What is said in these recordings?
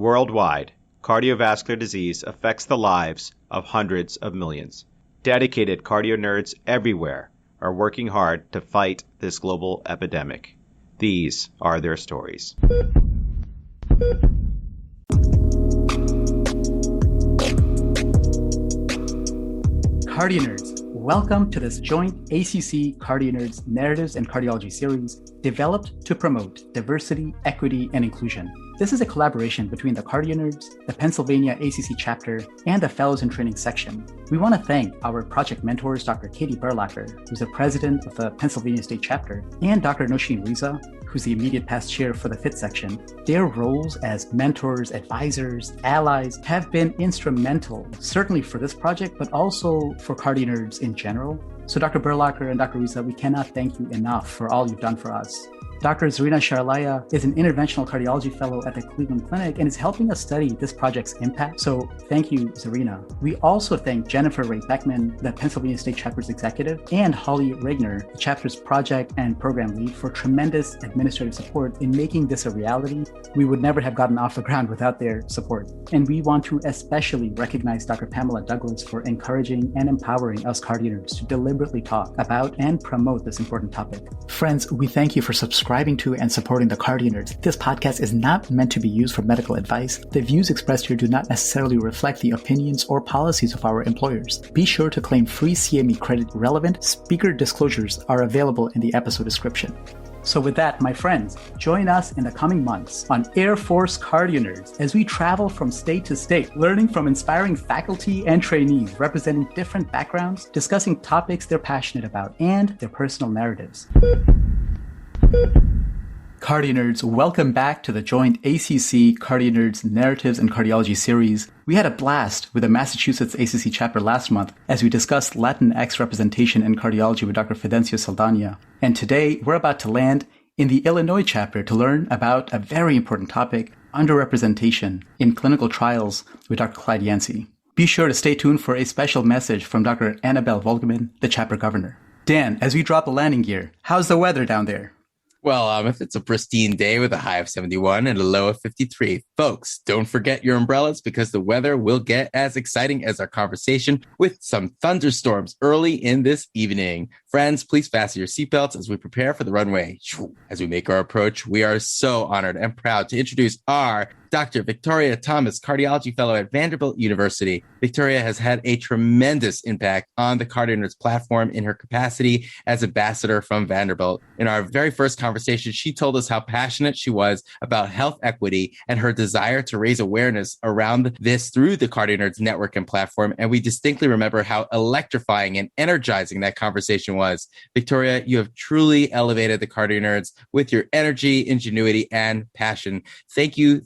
Worldwide, cardiovascular disease affects the lives of hundreds of millions. Dedicated CardioNerds everywhere are working hard to fight this global epidemic. These are their stories. CardioNerds, welcome to this joint ACC CardioNerds Narratives and Cardiology series developed to promote diversity, equity, and inclusion. This is a collaboration between the CardioNerds, the Pennsylvania ACC Chapter, and the Fellows and Training section. We want to thank our project mentors, Dr. Katie Berlacher, who's the president of the Pennsylvania State Chapter, and Dr. Nosheen Reza, who's the immediate past chair for the FIT section. Their roles as mentors, advisors, allies have been instrumental, certainly for this project, but also for CardioNerds in general. So Dr. Berlacher and Dr. Reza, we cannot thank you enough for all you've done for us. Dr. Zarina Sharlaya is an interventional cardiology fellow at the Cleveland Clinic and is helping us study this project's impact. So thank you, Zarina. We also thank Jennifer Ray Beckman, the Pennsylvania State Chapter's executive, and Holly Regner, the chapter's project and program lead, for tremendous administrative support in making this a reality. We would never have gotten off the ground without their support. And we want to especially recognize Dr. Pamela Douglas for encouraging and empowering us CardioNerds to deliberately talk about and promote this important topic. Friends, we thank you for subscribing to and supporting the CardioNerds. This podcast is not meant to be used for medical advice. The views expressed here do not necessarily reflect the opinions or policies of our employers. Be sure to claim free CME credit. Relevant speaker disclosures are available in the episode description. So with that, my friends, join us in the coming months on Air Force CardioNerds as we travel from state to state, learning from inspiring faculty and trainees representing different backgrounds, discussing topics they're passionate about and their personal narratives. CardioNerds, welcome back to the joint ACC CardioNerds Narratives and Cardiology series. We had a blast with the Massachusetts ACC chapter last month as we discussed Latinx representation in cardiology with Dr. Fidencio Saldana. And today, we're about to land in the Illinois chapter to learn about a very important topic, underrepresentation in clinical trials with Dr. Clyde Yancy. Be sure to stay tuned for a special message from Dr. Annabelle Volgman, the chapter governor. Dan, as we drop the landing gear, how's the weather down there? Well, if it's a pristine day with a high of 71 and a low of 53. Folks, don't forget your umbrellas because the weather will get as exciting as our conversation with some thunderstorms early in this evening. Friends, please fasten your seatbelts as we prepare for the runway. As we make our approach, we are so honored and proud to introduce our Dr. Victoria Thomas, Cardiology Fellow at Vanderbilt University. Victoria has had a tremendous impact on the CardioNerds Platform in her capacity as ambassador from Vanderbilt. In our very first conversation, she told us how passionate she was about health equity and her desire to raise awareness around this through the CardioNerds network and platform. And we distinctly remember how electrifying and energizing that conversation was. Victoria, you have truly elevated the CardioNerds with your energy, ingenuity, and passion. Thank you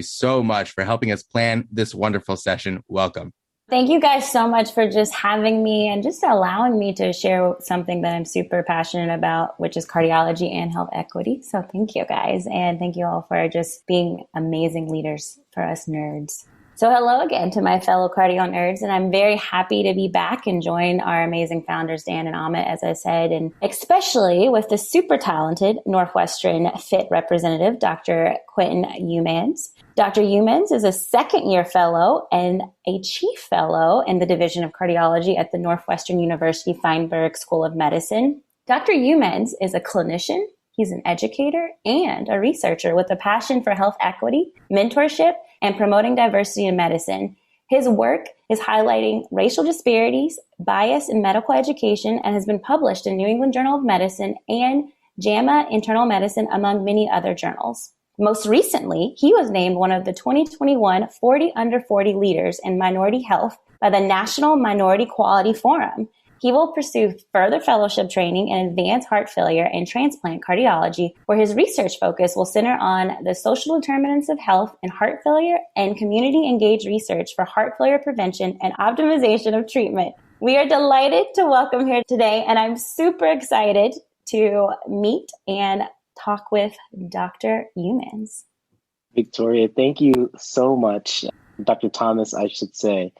so much for helping us plan this wonderful session. Welcome. Thank you guys so much for just having me and just allowing me to share something that I'm super passionate about, which is cardiology and health equity. So thank you guys. And thank you all for just being amazing leaders for us nerds. So hello again to my fellow cardio nerds, and I'm very happy to be back and join our amazing founders, Dan and Amit, as I said, and especially with the super talented Northwestern FIT representative, Dr. Quentin Youmans. Dr. Youmans is a second-year fellow and a chief fellow in the Division of Cardiology at the Northwestern University Feinberg School of Medicine. Dr. Youmans is a clinician, he's an educator, and a researcher with a passion for health equity, mentorship, and promoting diversity in medicine. His work is highlighting racial disparities, bias in medical education, and has been published in New England Journal of Medicine and JAMA Internal Medicine, among many other journals. Most recently, he was named one of the 2021 40 Under 40 leaders in minority health by the National Minority Quality Forum. He will pursue further fellowship training in advanced heart failure and transplant cardiology, where his research focus will center on the social determinants of health and heart failure and community-engaged research for heart failure prevention and optimization of treatment. We are delighted to welcome here today, and I'm super excited to meet and talk with Dr. Youmans. Victoria, thank you so much. Dr. Thomas, I should say.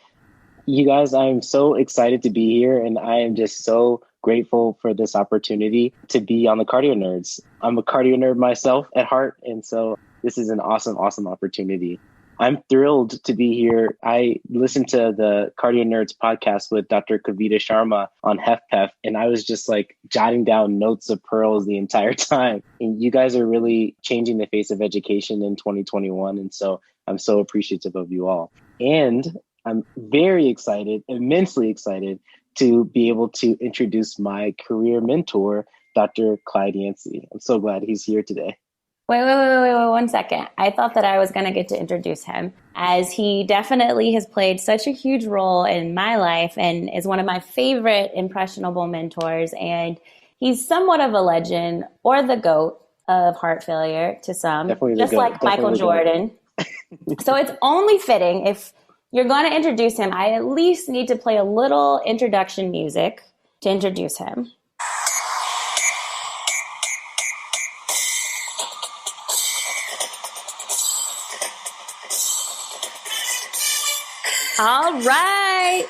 You guys, I'm so excited to be here, and I am just so grateful for this opportunity to be on the CardioNerds. I'm a cardio nerd myself at heart, and so this is an awesome, awesome opportunity. I'm thrilled to be here. I listened to the CardioNerds podcast with Dr. Kavita Sharma on HFpEF, and I was just like jotting down notes of pearls the entire time. And you guys are really changing the face of education in 2021. And so I'm so appreciative of you all. And I'm very excited, immensely excited to be able to introduce my career mentor, Dr. Clyde Yancy. I'm so glad he's here today. Wait, 1 second. I thought that I was going to get to introduce him, as he definitely has played such a huge role in my life and is one of my favorite impressionable mentors. And he's somewhat of a legend, or the GOAT of heart failure to some, just like Michael Jordan. So it's only fitting, if you're going to introduce him, I at least need to play a little introduction music to introduce him. All right.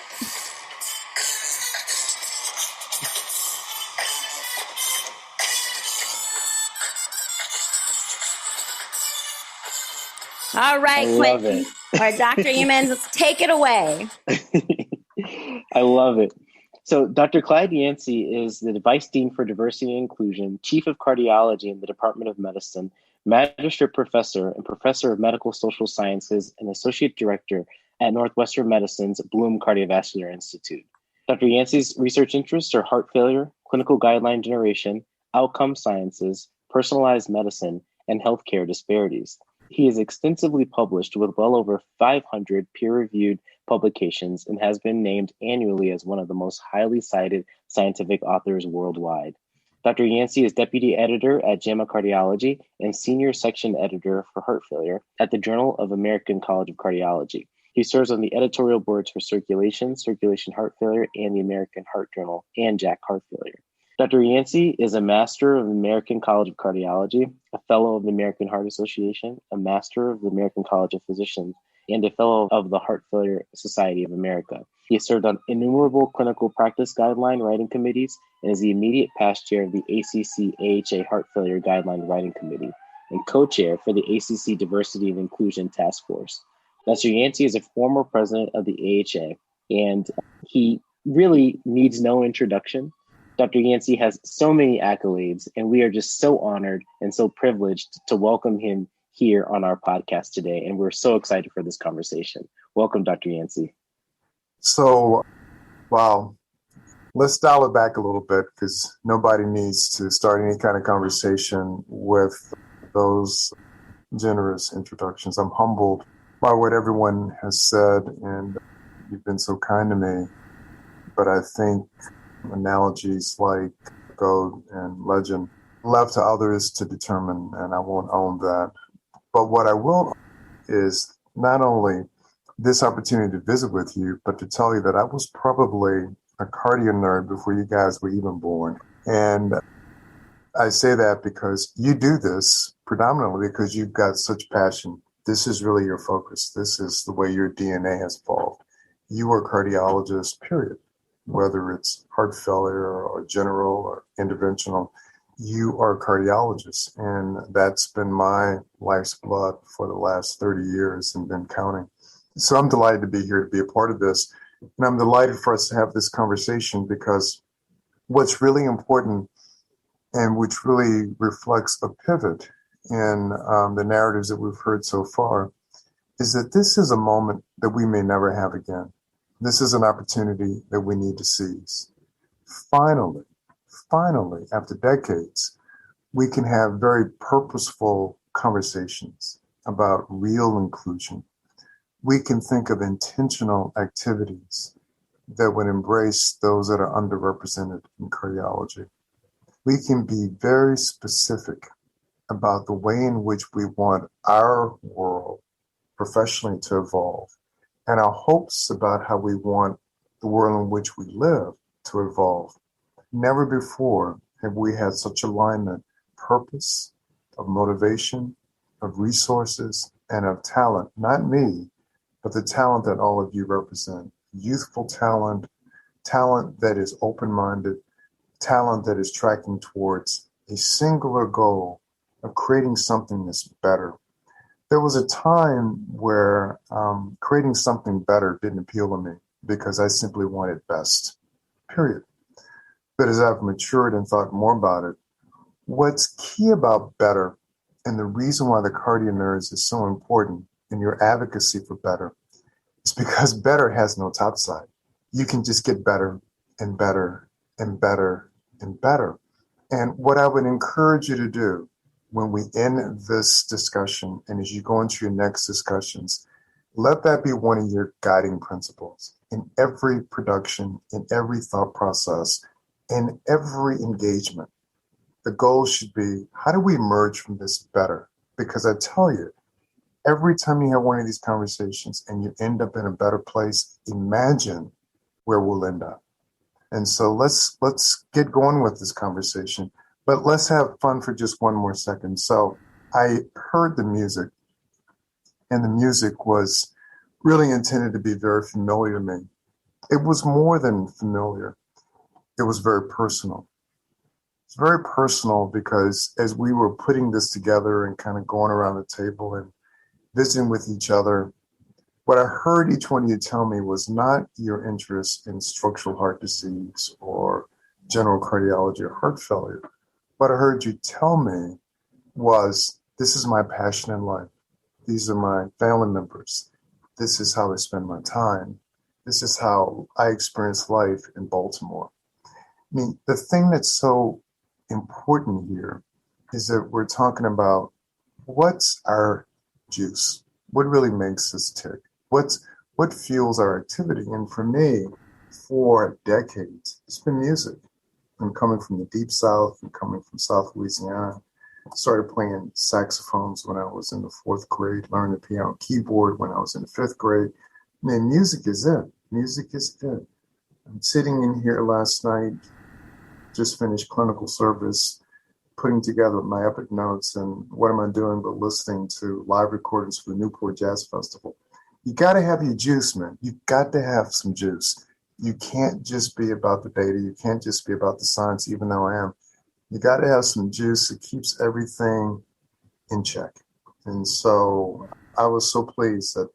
All right, Quentin. Or Dr. Youmans, let's take it away. I love it. So Dr. Clyde Yancy is the Vice Dean for Diversity and Inclusion, Chief of Cardiology in the Department of Medicine, Magistrate Professor and Professor of Medical Social Sciences, and Associate Director at Northwestern Medicine's Bluhm Cardiovascular Institute. Dr. Yancy's research interests are heart failure, clinical guideline generation, outcome sciences, personalized medicine, and healthcare disparities. He is extensively published with well over 500 peer-reviewed publications and has been named annually as one of the most highly cited scientific authors worldwide. Dr. Yancy is Deputy Editor at JAMA Cardiology and Senior Section Editor for Heart Failure at the Journal of American College of Cardiology. He serves on the editorial boards for Circulation, Circulation Heart Failure, and the American Heart Journal, and JACC Heart Failure. Dr. Yancy is a Master of the American College of Cardiology, a Fellow of the American Heart Association, a Master of the American College of Physicians, and a Fellow of the Heart Failure Society of America. He has served on innumerable clinical practice guideline writing committees and is the immediate past chair of the ACC AHA Heart Failure Guideline Writing Committee and co-chair for the ACC Diversity and Inclusion Task Force. Dr. Yancy is a former president of the AHA, and he really needs no introduction. Dr. Yancy has so many accolades, and we are just so honored and so privileged to welcome him here on our podcast today. And we're so excited for this conversation. Welcome, Dr. Yancy. So, wow, let's dial it back a little bit, because nobody needs to start any kind of conversation with those generous introductions. I'm humbled by what everyone has said, and you've been so kind to me. But I think analogies like GOAT and legend left to others to determine, and I won't own that. But what I will is not only this opportunity to visit with you, but to tell you that I was probably a cardio nerd before you guys were even born. And I say that because you do this predominantly because you've got such passion. This is really your focus. This is the way your DNA has evolved. You are a cardiologist, period. Whether it's heart failure or general or interventional, you are a cardiologist. And that's been my life's blood for the last 30 years and been counting. So I'm delighted to be here to be a part of this. And I'm delighted for us to have this conversation, because what's really important and which really reflects a pivot in the narratives that we've heard so far is that this is a moment that we may never have again. This is an opportunity that we need to seize. Finally, after decades, we can have very purposeful conversations about real inclusion. We can think of intentional activities that would embrace those that are underrepresented in cardiology. We can be very specific about the way in which we want our world professionally to evolve, and our hopes about how we want the world in which we live to evolve. Never before have we had such alignment, purpose, of motivation, of resources, and of talent. Not me, but the talent that all of you represent. Youthful talent, talent that is open-minded, talent that is tracking towards a singular goal of creating something that's better. There was a time where creating something better didn't appeal to me because I simply wanted best, period. But as I've matured and thought more about it, what's key about better and the reason why the CardioNerds is so important in your advocacy for better is because better has no top side. You can just get better and better and better and better. And what I would encourage you to do when we end this discussion and as you go into your next discussions, let that be one of your guiding principles in every production, in every thought process, in every engagement. The goal should be, how do we emerge from this better? Because I tell you, every time you have one of these conversations and you end up in a better place, imagine where we'll end up. And so let's get going with this conversation, but let's have fun for just one more second. So I heard the music, and the music was really intended to be very familiar to me. It was more than familiar. It was very personal. It's very personal because as we were putting this together and kind of going around the table and visiting with each other, what I heard each one of you tell me was not your interest in structural heart disease or general cardiology or heart failure. What I heard you tell me was, this is my passion in life. These are my family members. This is how I spend my time. This is how I experience life in Baltimore. I mean, the thing that's so important here is that we're talking about what's our juice? What really makes us tick? What fuels our activity? And for me, for decades, it's been music. I'm coming from the Deep South and coming from South Louisiana. I started playing saxophones when I was in the 4th grade, learned the piano keyboard when I was in the 5th grade. I mean, music is it. Music is it. I'm sitting in here last night, just finished clinical service, putting together my epic notes, and what am I doing but listening to live recordings for the Newport Jazz Festival. You got to have your juice, man. You got to have some juice. You can't just be about the data. You can't just be about the science, even though I am. You got to have some juice that keeps everything in check. And so I was so pleased that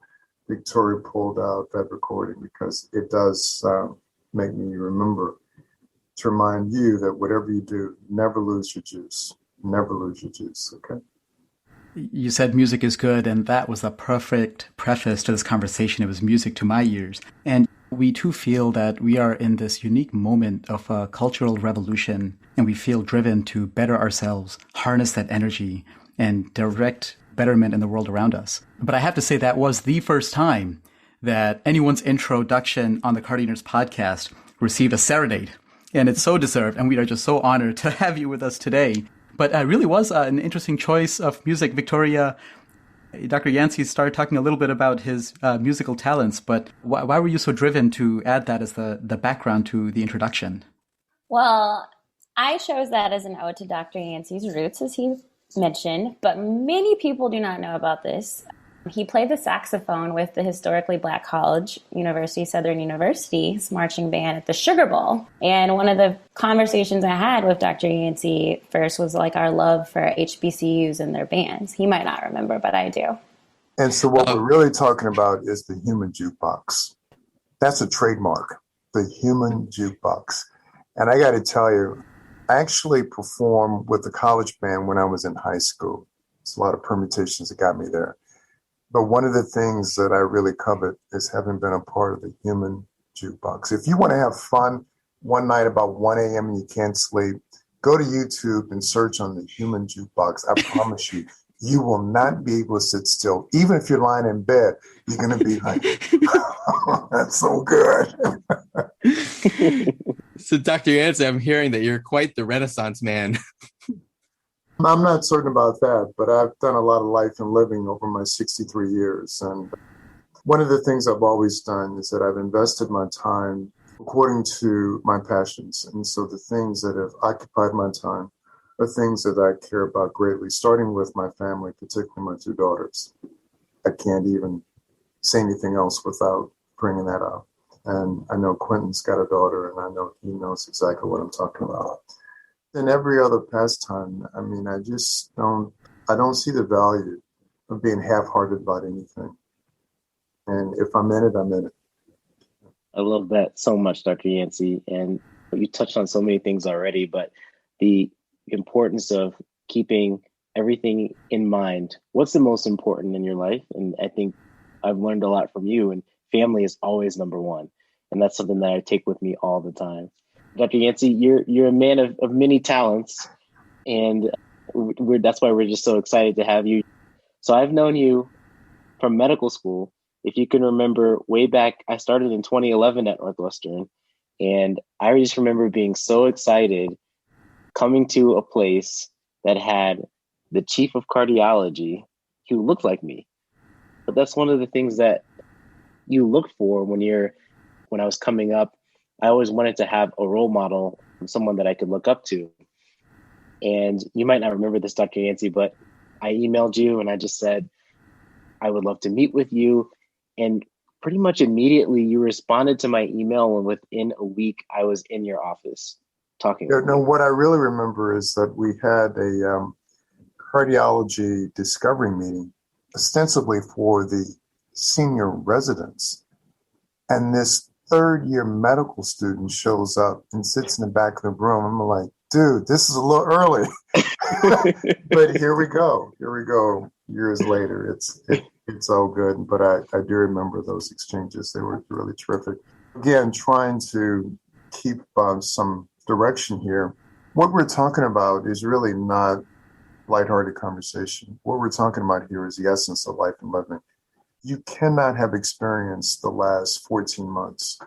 Victoria pulled out that recording because it does make me remember to remind you that whatever you do, never lose your juice. Never lose your juice, okay? You said music is good, and that was the perfect preface to this conversation. It was music to my ears. And we too feel that we are in this unique moment of a cultural revolution, and we feel driven to better ourselves, harness that energy, and direct betterment in the world around us. But I have to say that was the first time that anyone's introduction on the CardioNerds podcast received a serenade. And it's so deserved, and we are just so honored to have you with us today. But it really was an interesting choice of music. Victoria, Dr. Yancy started talking a little bit about his musical talents, but why were you so driven to add that as the background to the introduction? Well, I chose that as an ode to Dr. Yancy's roots, as he mentioned, but many people do not know about this. He played the saxophone with the historically Black college, Southern University's marching band at the Sugar Bowl. And one of the conversations I had with Dr. Yancy first was like our love for HBCUs and their bands. He might not remember, but I do. And so what we're really talking about is the human jukebox. That's a trademark, the human jukebox. And I got to tell you, I actually performed with the college band when I was in high school. It's a lot of permutations that got me there. But one of the things that I really covet is having been a part of the human jukebox. If you want to have fun one night about 1 a.m. and you can't sleep, go to YouTube and search on the human jukebox. I promise you, you will not be able to sit still. Even if you're lying in bed, you're going to be like, that's so good. So, Dr. Yancy, I'm hearing that you're quite the Renaissance man. I'm not certain about that, but I've done a lot of life and living over my 63 years. And one of the things I've always done is that I've invested my time according to my passions. And so the things that have occupied my time are things that I care about greatly, starting with my family, particularly my 2 daughters. I can't even say anything else without bringing that up. And I know Quentin's got a daughter, and I know he knows exactly what I'm talking about. In every other pastime, I mean, I don't see the value of being half-hearted about anything. And if I'm in it, I'm in it. I love that so much, Dr. Yancy. And you touched on so many things already, but the importance of keeping everything in mind. What's the most important in your life? And I think I've learned a lot from you, and family is always number one. And that's something that I take with me all the time. Dr. Yancy, you're a man of many talents, and that's why we're just so excited to have you. So I've known you from medical school. If you can remember way back, I started in 2011 at Northwestern, and I just remember being so excited coming to a place that had the chief of cardiology who looked like me. But that's one of the things that you look for when I was coming up. I always wanted to have a role model, someone that I could look up to. And you might not remember this, Dr. Yancy, but I emailed you and I just said, I would love to meet with you. And pretty much immediately you responded to my email, and within a week I was in your office talking. Yeah, no, what I really remember is that we had a cardiology discovery meeting ostensibly for the senior residents. And this third-year medical student shows up and sits in the back of the room. I'm like, dude, this is a little early. But here we go years later. It's all good. But I do remember those exchanges. They were really terrific. Again, trying to keep some direction here. What we're talking about is really not lighthearted conversation. What we're talking about here is the essence of life and living. You cannot have experienced the last 14 months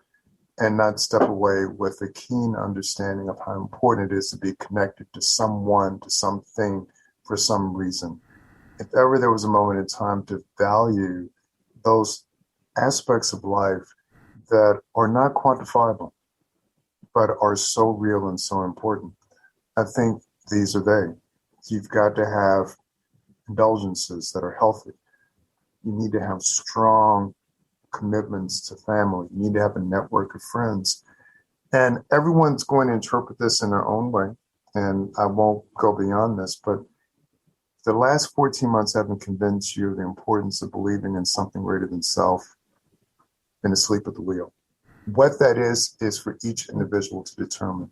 and not step away with a keen understanding of how important it is to be connected to someone, to something, for some reason. If ever there was a moment in time to value those aspects of life that are not quantifiable, but are so real and so important, I think these are they. You've got to have indulgences that are healthy. You need to have strong commitments to family. You need to have a network of friends. And everyone's going to interpret this in their own way. And I won't go beyond this, but the last 14 months haven't convinced you of the importance of believing in something greater than self and asleep at the wheel. What that is for each individual to determine.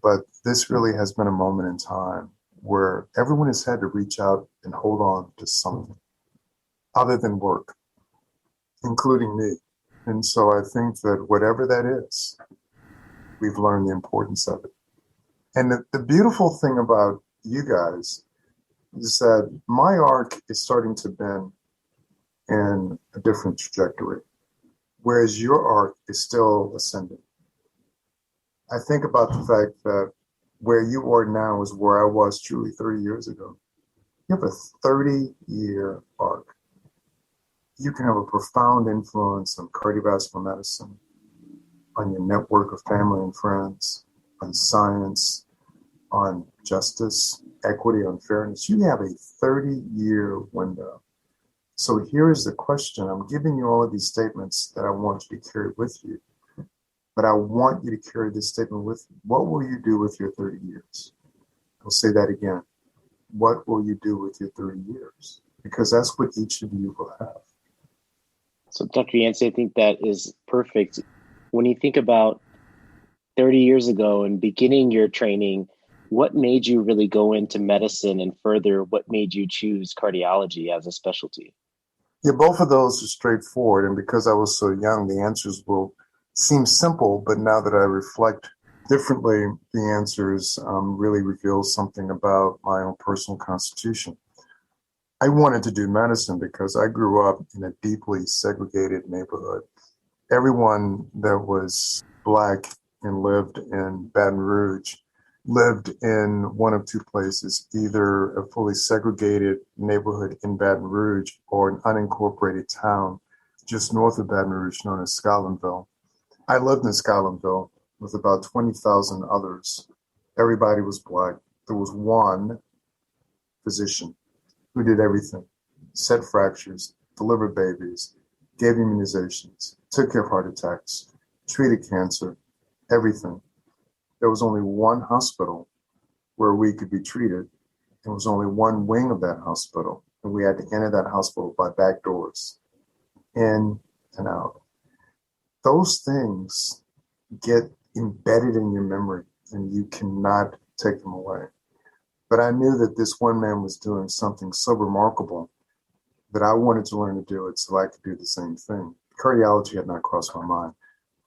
But this really has been a moment in time where everyone has had to reach out and hold on to something other than work, including me. And so I think that whatever that is, we've learned the importance of it. And the beautiful thing about you guys is that my arc is starting to bend in a different trajectory, whereas your arc is still ascending. I think about the fact that where you are now is where I was truly 30 years ago. You have a 30-year arc. You can have a profound influence on cardiovascular medicine, on your network of family and friends, on science, on justice, equity, on fairness. You have a 30-year window. So here is the question. I'm giving you all of these statements that I want you to carry with you. But I want you to carry this statement with you. What will you do with your 30 years? I'll say that again. What will you do with your 30 years? Because that's what each of you will have. So Dr. Yancy, I think that is perfect. When you think about 30 years ago and beginning your training, what made you really go into medicine, and further, what made you choose cardiology as a specialty? Yeah, both of those are straightforward. And because I was so young, the answers will seem simple, but now that I reflect differently, the answers really reveal something about my own personal constitution. I wanted to do medicine because I grew up in a deeply segregated neighborhood. Everyone that was Black and lived in Baton Rouge lived in one of two places, either a fully segregated neighborhood in Baton Rouge or an unincorporated town just north of Baton Rouge known as Scotlandville. I lived in Scotlandville with about 20,000 others. Everybody was Black. There was one physician who did everything: set fractures, delivered babies, gave immunizations, took care of heart attacks, treated cancer, everything. There was only one hospital where we could be treated. There was only one wing of that hospital and we had to enter that hospital by back doors, in and out. Those things get embedded in your memory and you cannot take them away. But I knew that this one man was doing something so remarkable that I wanted to learn to do it so I could do the same thing. Cardiology had not crossed my mind,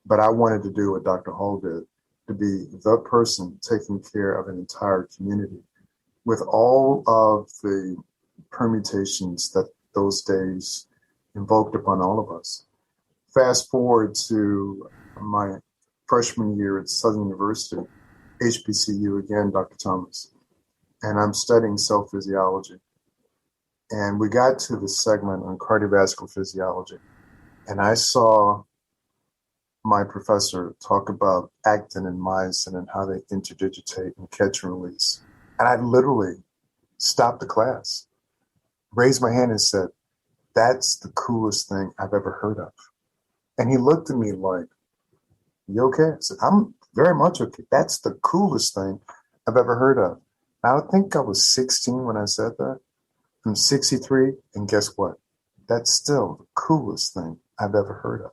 but I wanted to do what Dr. Hall did, to be the person taking care of an entire community with all of the permutations that those days invoked upon all of us. Fast forward to my freshman year at Southern University, HBCU again, Dr. Thomas, and I'm studying cell physiology. And we got to the segment on cardiovascular physiology, and I saw my professor talk about actin and myosin and how they interdigitate and catch and release. And I literally stopped the class, raised my hand and said, "That's the coolest thing I've ever heard of." And he looked at me like, "You okay?" I said, "I'm very much okay. That's the coolest thing I've ever heard of." I think I was 16 when I said that. I'm 63, and guess what? That's still the coolest thing I've ever heard of.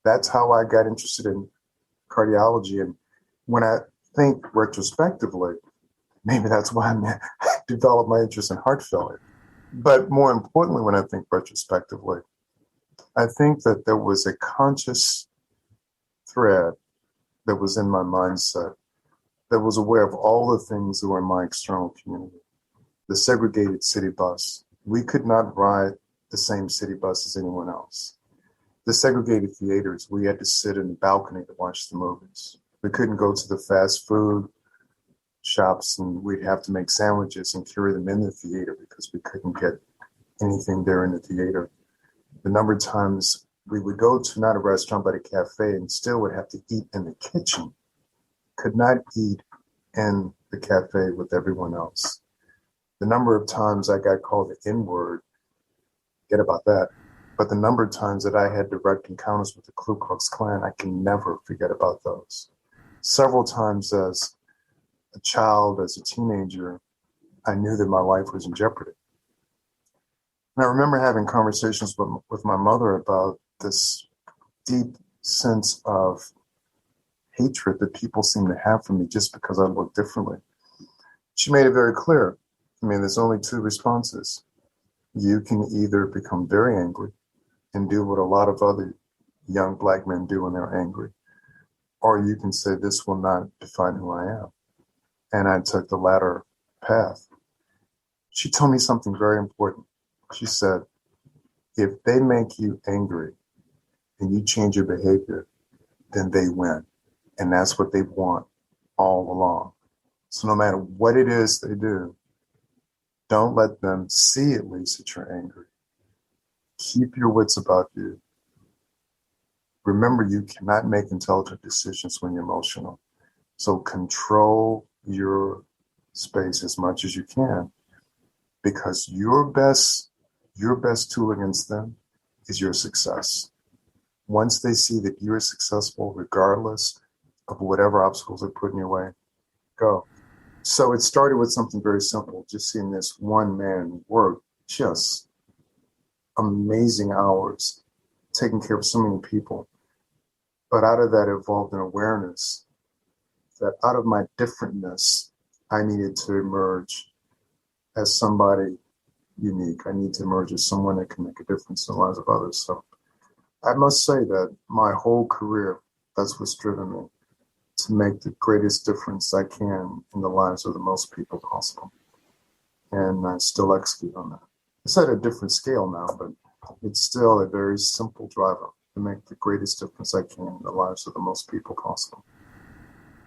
That's how I got interested in cardiology. And when I think retrospectively, maybe that's why I developed my interest in heart failure. But more importantly, when I think retrospectively, I think that there was a conscious thread that was in my mindset that was aware of all the things that were in my external community. The segregated city bus. We could not ride the same city bus as anyone else. The segregated theaters. We had to sit in the balcony to watch the movies. We couldn't go to the fast food shops, and we'd have to make sandwiches and carry them in the theater because we couldn't get anything there in the theater. The number of times we would go to not a restaurant but a cafe and still would have to eat in the kitchen. Could not eat in the cafe with everyone else. The number of times I got called the N-word, forget about that. But the number of times that I had direct encounters with the Ku Klux Klan, I can never forget about those. Several times as a child, as a teenager, I knew that my life was in jeopardy. And I remember having conversations with my mother about this deep sense of hatred that people seem to have for me just because I look differently. She made it very clear. There's only two responses. You can either become very angry and do what a lot of other young Black men do when they're angry, or you can say, "This will not define who I am." And I took the latter path. She told me something very important. She said, if they make you angry and you change your behavior, then they win. And that's what they want all along. So no matter what it is they do, don't let them see at least that you're angry. Keep your wits about you. Remember, you cannot make intelligent decisions when you're emotional. So control your space as much as you can, because your best tool against them is your success. Once they see that you're successful, regardless of whatever obstacles are put in your way, go. So it started with something very simple, just seeing this one man work just amazing hours, taking care of so many people. But out of that evolved an awareness that out of my differentness, I needed to emerge as somebody unique. I need to emerge as someone that can make a difference in the lives of others. So I must say that my whole career, that's what's driven me, to make the greatest difference I can in the lives of the most people possible. And I still execute on that. It's at a different scale now, but it's still a very simple driver to make the greatest difference I can in the lives of the most people possible.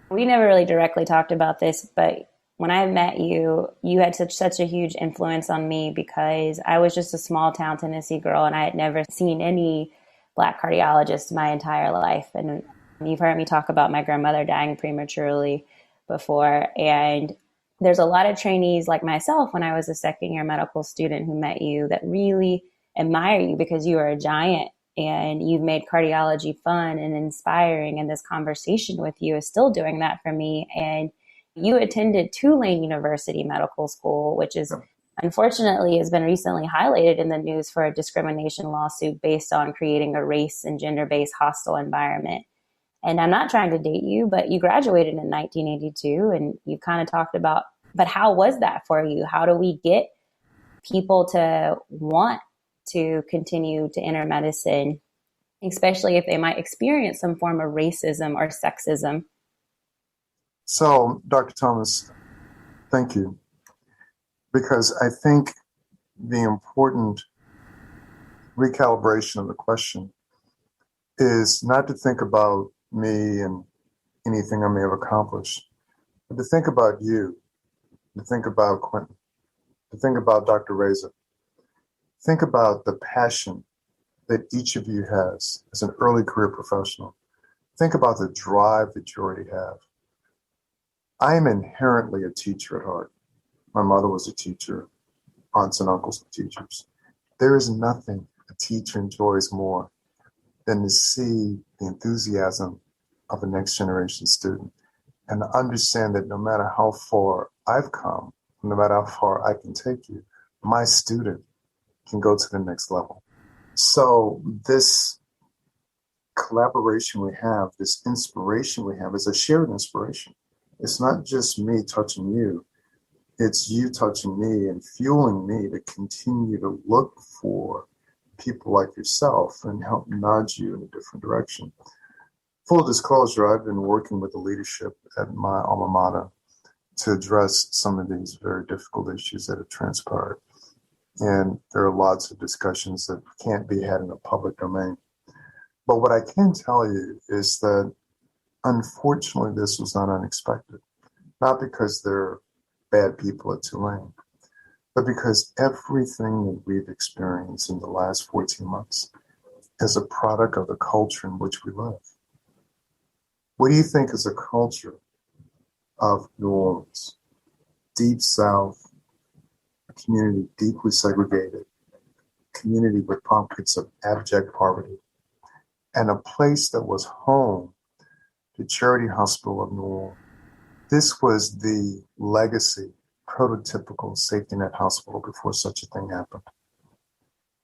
We never really directly talked about this, but when I met you, you had such a huge influence on me because I was just a small town Tennessee girl and I had never seen any Black cardiologists my entire life. And you've heard me talk about my grandmother dying prematurely before. And there's a lot of trainees like myself when I was a second year medical student who met you that really admire you because you are a giant and you've made cardiology fun and inspiring. And this conversation with you is still doing that for me. And you attended Tulane University Medical School, which is unfortunately has been recently highlighted in the news for a discrimination lawsuit based on creating a race and gender-based hostile environment. And I'm not trying to date you, but you graduated in 1982 and you kind of talked about, but how was that for you? How do we get people to want to continue to enter medicine, especially if they might experience some form of racism or sexism? So, Dr. Thomas, thank you. Because I think the important recalibration of the question is not to think about me and anything I may have accomplished, but to think about you, to think about Quentin, to think about Dr. Reza. Think about the passion that each of you has as an early career professional. Think about the drive that you already have. I am inherently a teacher at heart. My mother was a teacher, aunts and uncles were teachers. There is nothing a teacher enjoys more than to see the enthusiasm of a next generation student and to understand that no matter how far I've come, no matter how far I can take you, my student can go to the next level. So this collaboration we have, this inspiration we have is a shared inspiration. It's not just me touching you. It's you touching me and fueling me to continue to look for people like yourself and help nudge you in a different direction. Full disclosure, I've been working with the leadership at my alma mater to address some of these very difficult issues that have transpired. And there are lots of discussions that can't be had in a public domain. But what I can tell you is that, unfortunately, this was not unexpected. Not because they're bad people at Tulane, but because everything that we've experienced in the last 14 months is a product of the culture in which we live. What do you think is a culture of New Orleans? Deep South, a community deeply segregated, a community with pockets of abject poverty, and a place that was home to Charity Hospital of New Orleans. This was the legacy, prototypical safety net hospital before such a thing happened.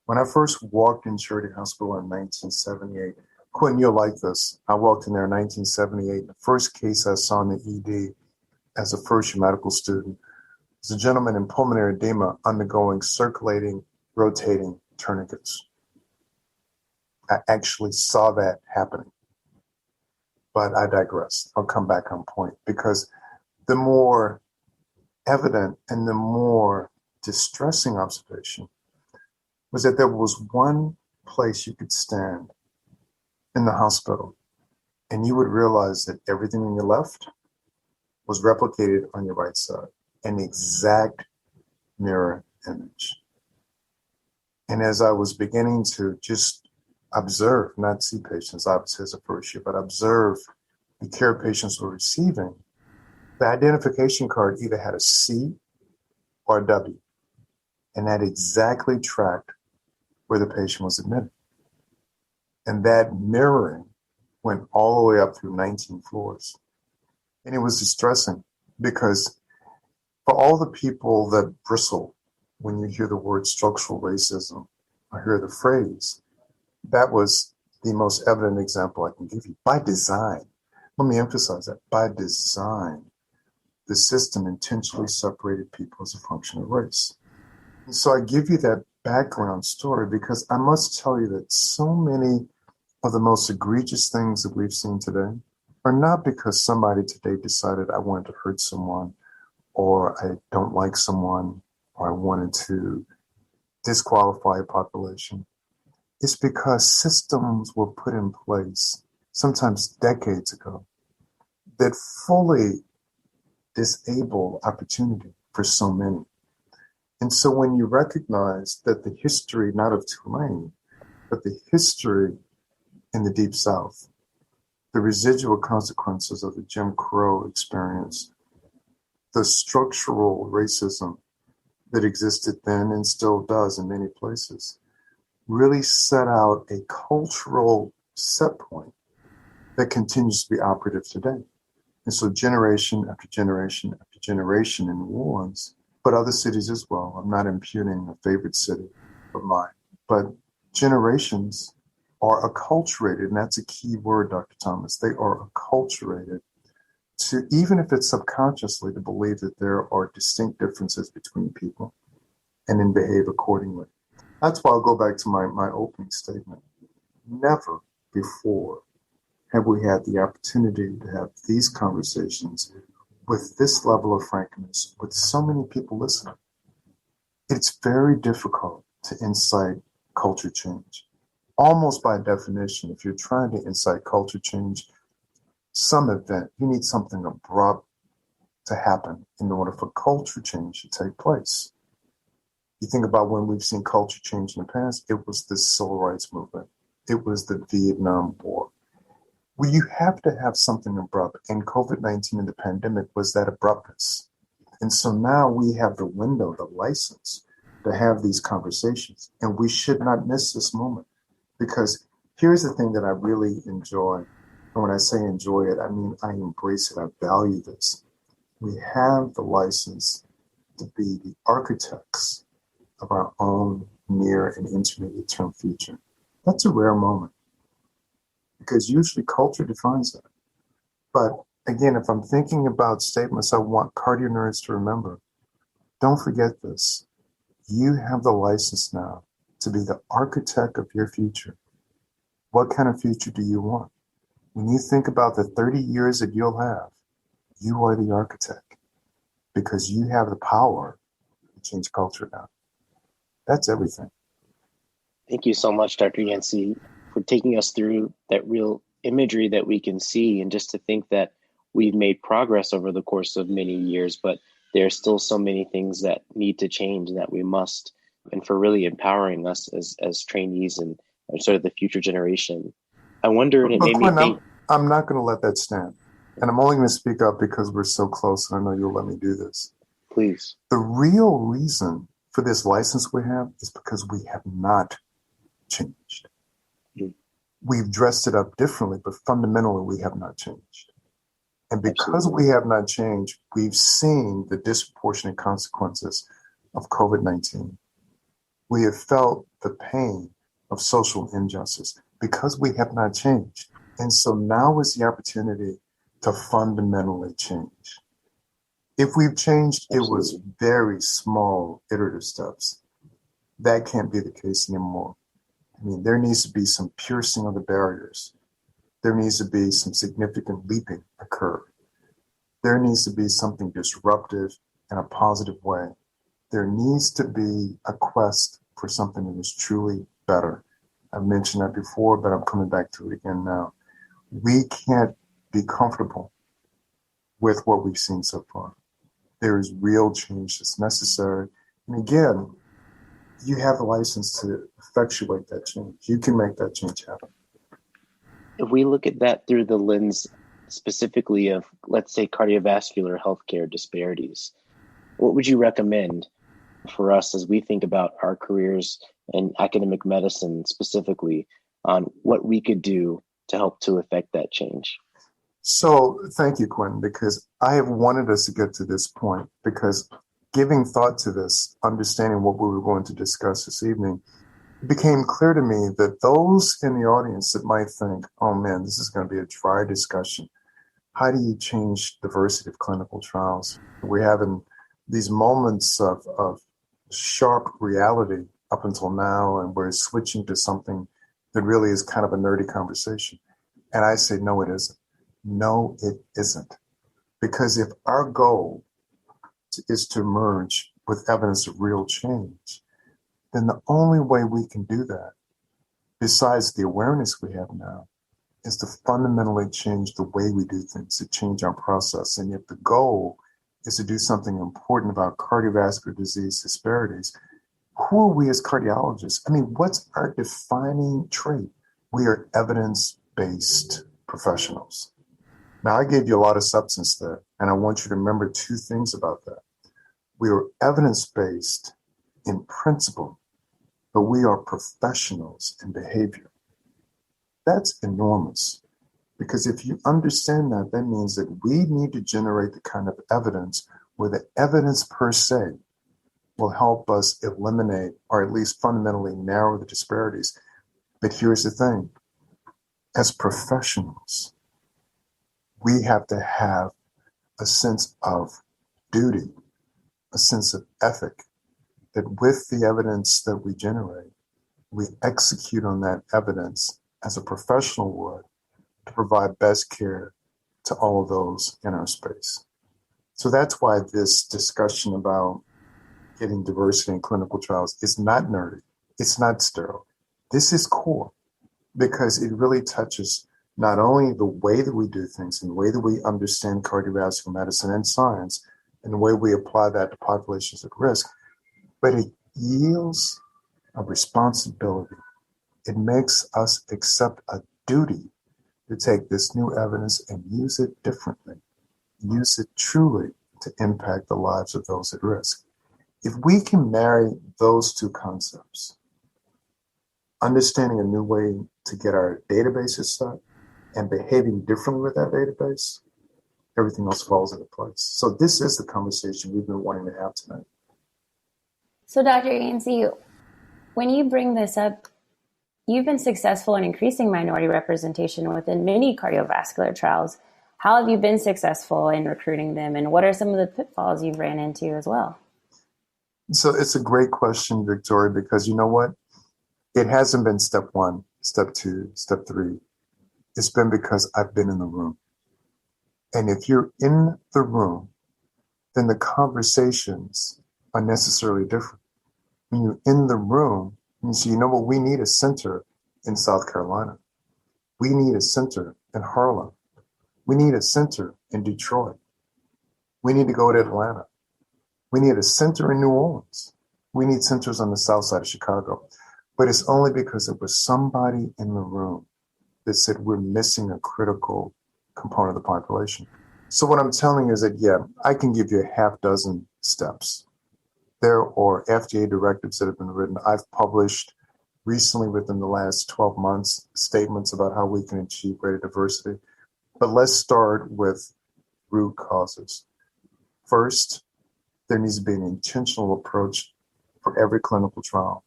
When I first walked in Charity Hospital in 1978, Quentin, you'll like this. I walked in there in 1978. The first case I saw in the ED as a first-year medical student was a gentleman in pulmonary edema undergoing circulating, rotating tourniquets. I actually saw that happening. But I digress. I'll come back on point because the more evident and the more distressing observation was that there was one place you could stand in the hospital and you would realize that everything on your left was replicated on your right side, an exact mirror image. And as I was beginning to just observe, not see patients, obviously as a first year, but observe the care patients were receiving, the identification card either had a C or a W, and that exactly tracked where the patient was admitted. And that mirroring went all the way up through 19 floors. And it was distressing because for all the people that bristle when you hear the word structural racism or hear the phrase, that was the most evident example I can give you. By design, let me emphasize that, by design, the system intentionally separated people as a function of race. And so I give you that background story because I must tell you that so many of the most egregious things that we've seen today are not because somebody today decided I wanted to hurt someone or I don't like someone or I wanted to disqualify a population. It's because systems were put in place, sometimes decades ago, that fully disable opportunity for so many. And so when you recognize that the history, not of Tulane, but the history in the Deep South, the residual consequences of the Jim Crow experience, the structural racism that existed then and still does in many places, really set out a cultural set point that continues to be operative today. And so generation after generation after generation in New Orleans but other cities as well. I'm not impugning a favorite city of mine, but generations are acculturated, and that's a key word, Dr. Thomas. They are acculturated to, even if it's subconsciously, to believe that there are distinct differences between people and then behave accordingly. That's why I'll go back to my opening statement. Never before have we had the opportunity to have these conversations with this level of frankness, with so many people listening. It's very difficult to incite culture change. Almost by definition, if you're trying to incite culture change, some event, you need something abrupt to happen in order for culture change to take place. You think about when we've seen culture change in the past, it was the civil rights movement. It was the Vietnam War. Well, you have to have something abrupt, and COVID-19 and the pandemic was that abruptness. And so now we have the window, the license to have these conversations, and we should not miss this moment. Because here's the thing that I really enjoy. And when I say enjoy it, I mean I embrace it. I value this. We have the license to be the architects of our own near and intermediate term future. That's a rare moment, because usually culture defines that. But again, if I'm thinking about statements I want CardioNerds to remember, don't forget this. You have the license now to be the architect of your future. What kind of future do you want? When you think about the 30 years that you'll have, you are the architect, because you have the power to change culture now. That's everything. Thank you so much, Dr. Yancy, for taking us through that real imagery that we can see, and just to think that we've made progress over the course of many years, but there are still so many things that need to change and that we must, and for really empowering us as trainees and sort of the future generation. I wonder, and it made me think. I'm not going to let that stand. And I'm only going to speak up because we're so close, and I know you'll let me do this. Please. The real reason for this license we have is because we have not changed. We've dressed it up differently, but fundamentally we have not changed. And because we have not changed, we've seen the disproportionate consequences of COVID-19. We have felt the pain of social injustice because we have not changed. And so now is the opportunity to fundamentally change. If we've changed, it was very small iterative steps. That can't be the case anymore. I mean, there needs to be some piercing of the barriers. There needs to be some significant leaping occur. There needs to be something disruptive in a positive way. There needs to be a quest for something that is truly better. I've mentioned that before, but I'm coming back to it again now. We can't be comfortable with what we've seen so far. There is real change that's necessary. And again, you have the license to effectuate that change. You can make that change happen. If we look at that through the lens specifically of, let's say, cardiovascular healthcare disparities, what would you recommend for us as we think about our careers in academic medicine specifically on what we could do to help to affect that change? So thank you, Quentin, because I have wanted us to get to this point, because giving thought to this, understanding what we were going to discuss this evening, it became clear to me that those in the audience that might think, oh man, this is going to be a dry discussion. How do you change diversity of clinical trials? We're having these moments of sharp reality up until now, and we're switching to something that really is kind of a nerdy conversation. And I say, no, it isn't. No, it isn't. Because if our goal is to emerge with evidence of real change, then the only way we can do that, besides the awareness we have now, is to fundamentally change the way we do things, to change our process. And if the goal is to do something important about cardiovascular disease disparities, who are we as cardiologists? I mean, what's our defining trait? We are evidence-based professionals. Now, I gave you a lot of substance there, and I want you to remember two things about that. We are evidence-based in principle, but we are professionals in behavior. That's enormous, because if you understand that, that means that we need to generate the kind of evidence where the evidence per se will help us eliminate or at least fundamentally narrow the disparities. But here's the thing. As professionals, we have to have a sense of duty, a sense of ethic, that with the evidence that we generate, we execute on that evidence as a professional would to provide best care to all of those in our space. So that's why this discussion about getting diversity in clinical trials is not nerdy. It's not sterile. This is core because it really touches not only the way that we do things and the way that we understand cardiovascular medicine and science and the way we apply that to populations at risk, but it yields a responsibility. It makes us accept a duty to take this new evidence and use it differently, use it truly to impact the lives of those at risk. If we can marry those two concepts, understanding a new way to get our databases set and behaving differently with that database, everything else falls into place. So this is the conversation we've been wanting to have tonight. So Dr. Yancy, when you bring this up, you've been successful in increasing minority representation within many cardiovascular trials. How have you been successful in recruiting them, and what are some of the pitfalls you've ran into as well? So it's a great question, Victoria, because you know what? It hasn't been step one, step two, step three. It's been because I've been in the room. And if you're in the room, then the conversations are necessarily different. When you're in the room, you say, you know what, we need a center in South Carolina. We need a center in Harlem. We need a center in Detroit. We need to go to Atlanta. We need a center in New Orleans. We need centers on the south side of Chicago. But it's only because there was somebody in the room that said we're missing a critical component of the population. So what I'm telling you is that, yeah, I can give you a half dozen steps. There are FDA directives that have been written. I've published recently within the last 12 months statements about how we can achieve greater diversity. But let's start with root causes. First, there needs to be an intentional approach for every clinical trial,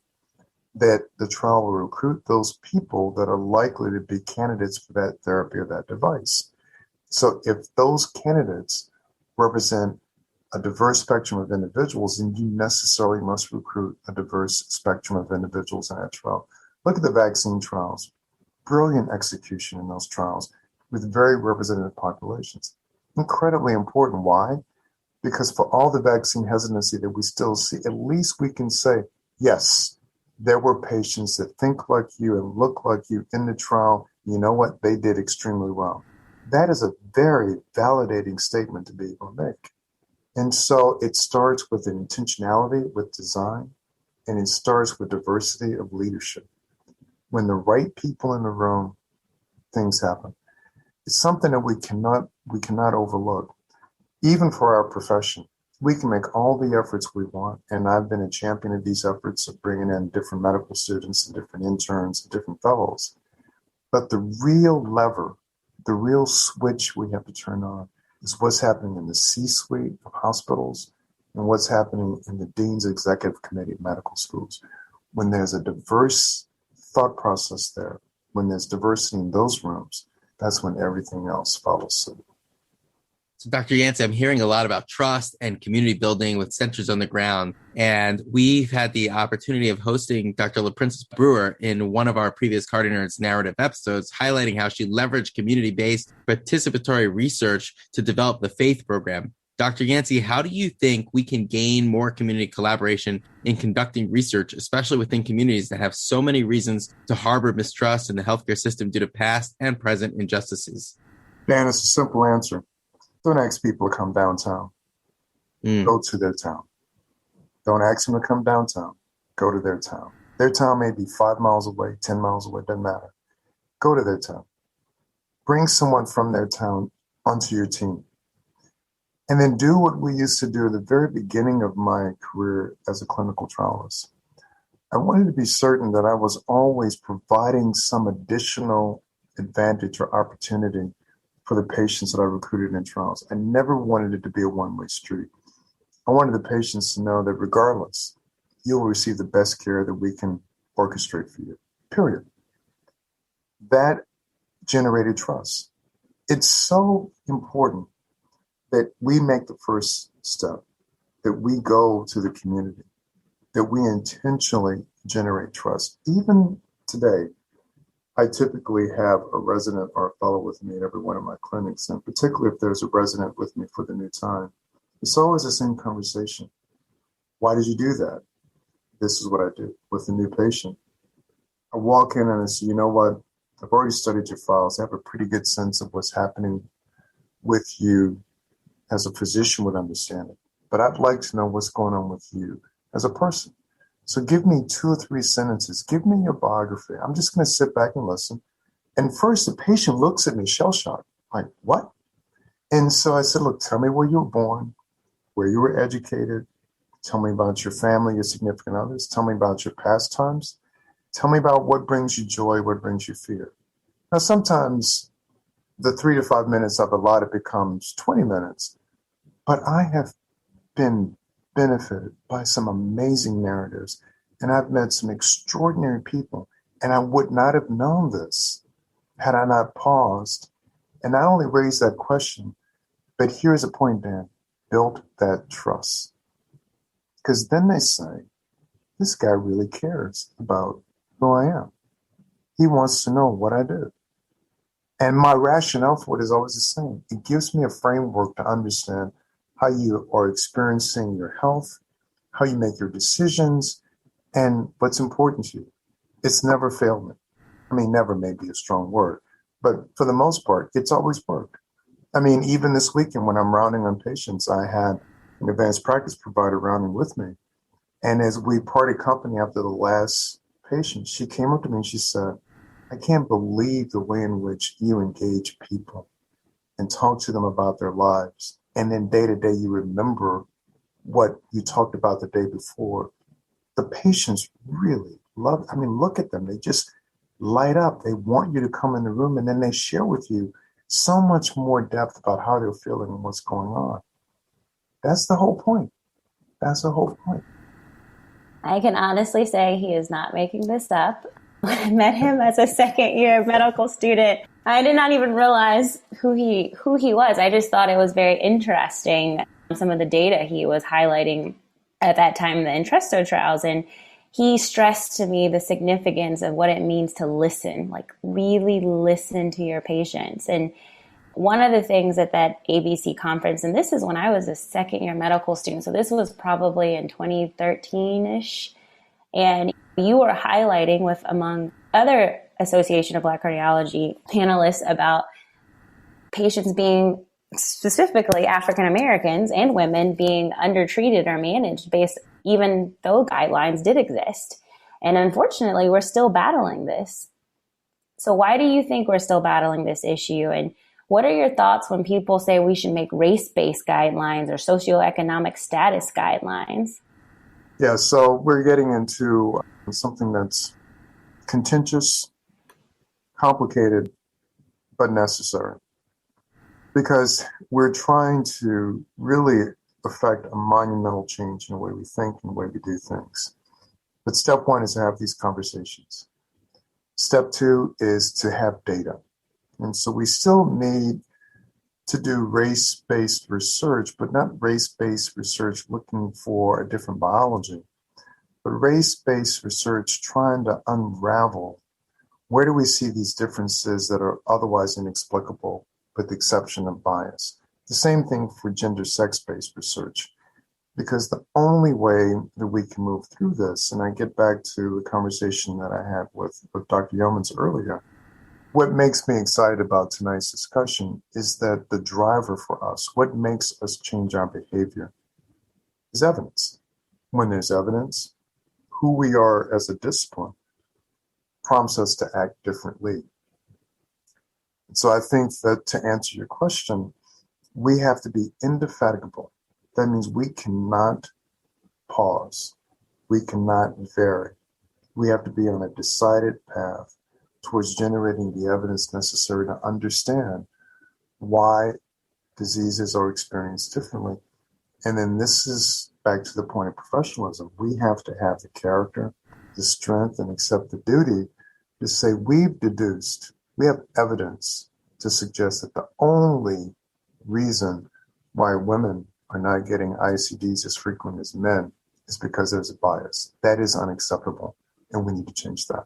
that the trial will recruit those people that are likely to be candidates for that therapy or that device. So if those candidates represent a diverse spectrum of individuals, then you necessarily must recruit a diverse spectrum of individuals in that trial. Look at the vaccine trials. Brilliant execution in those trials with very representative populations. Incredibly important. Why? Because for all the vaccine hesitancy that we still see, at least we can say, yes, there were patients that think like you and look like you in the trial. You know what? They did extremely well. That is a very validating statement to be able to make. And so it starts with intentionality, with design, and it starts with diversity of leadership. When the right people in the room, things happen. It's something that we cannot overlook. Even for our profession, we can make all the efforts we want, and I've been a champion of these efforts of bringing in different medical students and different interns and different fellows. But the real lever, the real switch we have to turn on is what's happening in the C-suite of hospitals and what's happening in the Dean's Executive Committee of medical schools. When there's a diverse thought process there, when there's diversity in those rooms, that's when everything else follows suit. So Dr. Yancy, I'm hearing a lot about trust and community building with centers on the ground. And we've had the opportunity of hosting Dr. LaPrincess Brewer in one of our previous CardioNerds narrative episodes, highlighting how she leveraged community-based participatory research to develop the FAITH program. Dr. Yancy, how do you think we can gain more community collaboration in conducting research, especially within communities that have so many reasons to harbor mistrust in the healthcare system due to past and present injustices? Dan, it's a simple answer. Don't ask people to come downtown. Go to their town. Don't ask them to come downtown. Go to their town. Their town may be 5 miles away, 10 miles away, doesn't matter. Go to their town. Bring someone from their town onto your team. And then do what we used to do at the very beginning of my career as a clinical trialist. I wanted to be certain that I was always providing some additional advantage or opportunity for the patients that I recruited in trials. I never wanted it to be a one-way street. I wanted the patients to know that regardless, you'll receive the best care that we can orchestrate for you, period. That generated trust. It's so important that we make the first step, that we go to the community, that we intentionally generate trust. Even today, I typically have a resident or a fellow with me at every one of my clinics, and particularly if there's a resident with me for the new time, it's always the same conversation. Why did you do that? This is what I do with the new patient. I walk in and I say, you know what? I've already studied your files. I have a pretty good sense of what's happening with you as a physician would understand it. But I'd like to know what's going on with you as a person. So give me 2 or 3 sentences. Give me your biography. I'm just going to sit back and listen. And first, the patient looks at me shell-shocked, like, what? And so I said, look, tell me where you were born, where you were educated. Tell me about your family, your significant others. Tell me about your pastimes. Tell me about what brings you joy, what brings you fear. Now, sometimes the 3 to 5 minutes I've allotted becomes 20 minutes, but I have been benefited by some amazing narratives, and I've met some extraordinary people, and I would not have known this had I not paused and not only raised that question, but here's a point, Dan, built that trust. Because then they say, this guy really cares about who I am. He wants to know what I do. And my rationale for it is always the same. It gives me a framework to understand how you are experiencing your health, how you make your decisions, and what's important to you. It's never failed me. I mean, never may be a strong word, but for the most part, it's always worked. I mean, even this weekend when I'm rounding on patients, I had an advanced practice provider rounding with me. And as we parted company after the last patient, she came up to me and she said, I can't believe the way in which you engage people and talk to them about their lives. And then day to day, you remember what you talked about the day before. The patients really love, I mean, look at them. They just light up. They want you to come in the room, and then they share with you so much more depth about how they're feeling and what's going on. That's the whole point. That's the whole point. I can honestly say he is not making this up. When I met him as a second-year medical student, I did not even realize who he was. I just thought it was very interesting, some of the data he was highlighting at that time in the Entresto trials. And he stressed to me the significance of what it means to listen, like really listen to your patients. And one of the things at that ABC conference, and this is when I was a second-year medical student, so this was probably in 2013-ish, and you were highlighting with, among other Association of Black Cardiology panelists, about patients being, specifically African Americans and women, being undertreated or managed based, even though guidelines did exist. And unfortunately, we're still battling this. So why do you think we're still battling this issue? And what are your thoughts when people say we should make race-based guidelines or socioeconomic status guidelines? Yeah, so we're getting into something that's contentious, complicated, but necessary. Because we're trying to really affect a monumental change in the way we think and the way we do things. But step 1 is to have these conversations. Step 2 is to have data. And so we still need to do race-based research, but not race-based research looking for a different biology, but race-based research trying to unravel where do we see these differences that are otherwise inexplicable with the exception of bias. The same thing for gender sex-based research, because the only way that we can move through this, and I get back to the conversation that I had with Dr. Youmans earlier, what makes me excited about tonight's discussion is that the driver for us, what makes us change our behavior, is evidence. When there's evidence, who we are as a discipline prompts us to act differently. So I think that to answer your question, we have to be indefatigable. That means we cannot pause. We cannot vary. We have to be on a decided path towards generating the evidence necessary to understand why diseases are experienced differently And then this is back to the point of professionalism. We have to have the character, the strength, and accept the duty to say we have evidence to suggest that the only reason why women are not getting ICDs as frequent as men is because there's a bias. That is unacceptable, and we need to change that.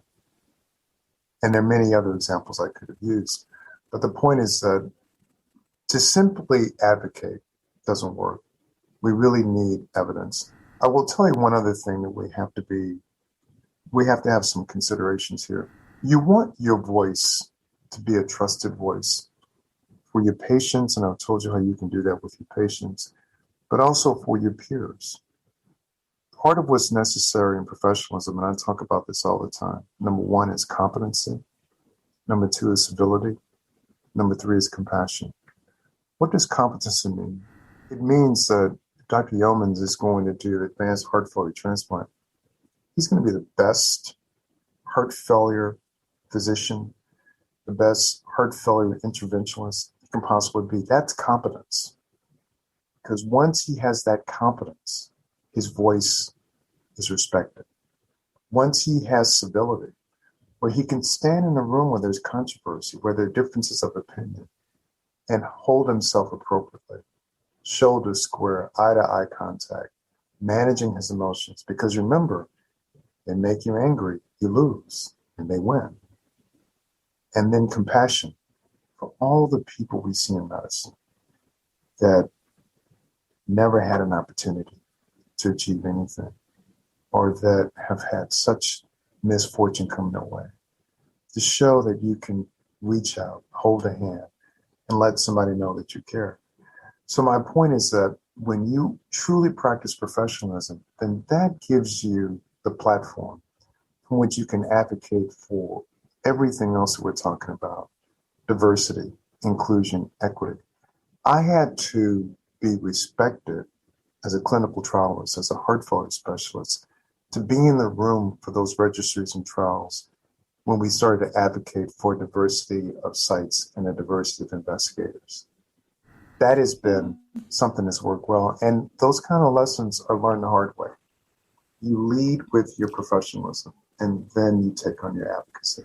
And there are many other examples I could have used. But the point is that to simply advocate doesn't work. We really need evidence. I will tell you one other thing that we have to have some considerations here. You want your voice to be a trusted voice for your patients, and I've told you how you can do that with your patients, but also for your peers. Part of what's necessary in professionalism, and I talk about this all the time, number one is competency. Number two is civility. Number three is compassion. What does competency mean? It means that Dr. Youmans is going to do advanced heart failure transplant. He's going to be the best heart failure physician, the best heart failure interventionist he can possibly be. That's competence. Because once he has that competence, his voice is respected. Once he has civility, where he can stand in a room where there's controversy, where there are differences of opinion, and hold himself appropriately, shoulder square, eye-to-eye contact, managing his emotions. Because remember, they make you angry, you lose, and they win. And then compassion for all the people we see in medicine that never had an opportunity to achieve anything, or that have had such misfortune come their way. To show that you can reach out, hold a hand, and let somebody know that you care. So my point is that when you truly practice professionalism, then that gives you the platform from which you can advocate for everything else that we're talking about: diversity, inclusion, equity. I had to be respected as a clinical trialist, as a heart failure specialist, to be in the room for those registries and trials when we started to advocate for diversity of sites and a diversity of investigators. That has been something that's worked well. And those kind of lessons are learned the hard way. You lead with your professionalism, and then you take on your advocacy.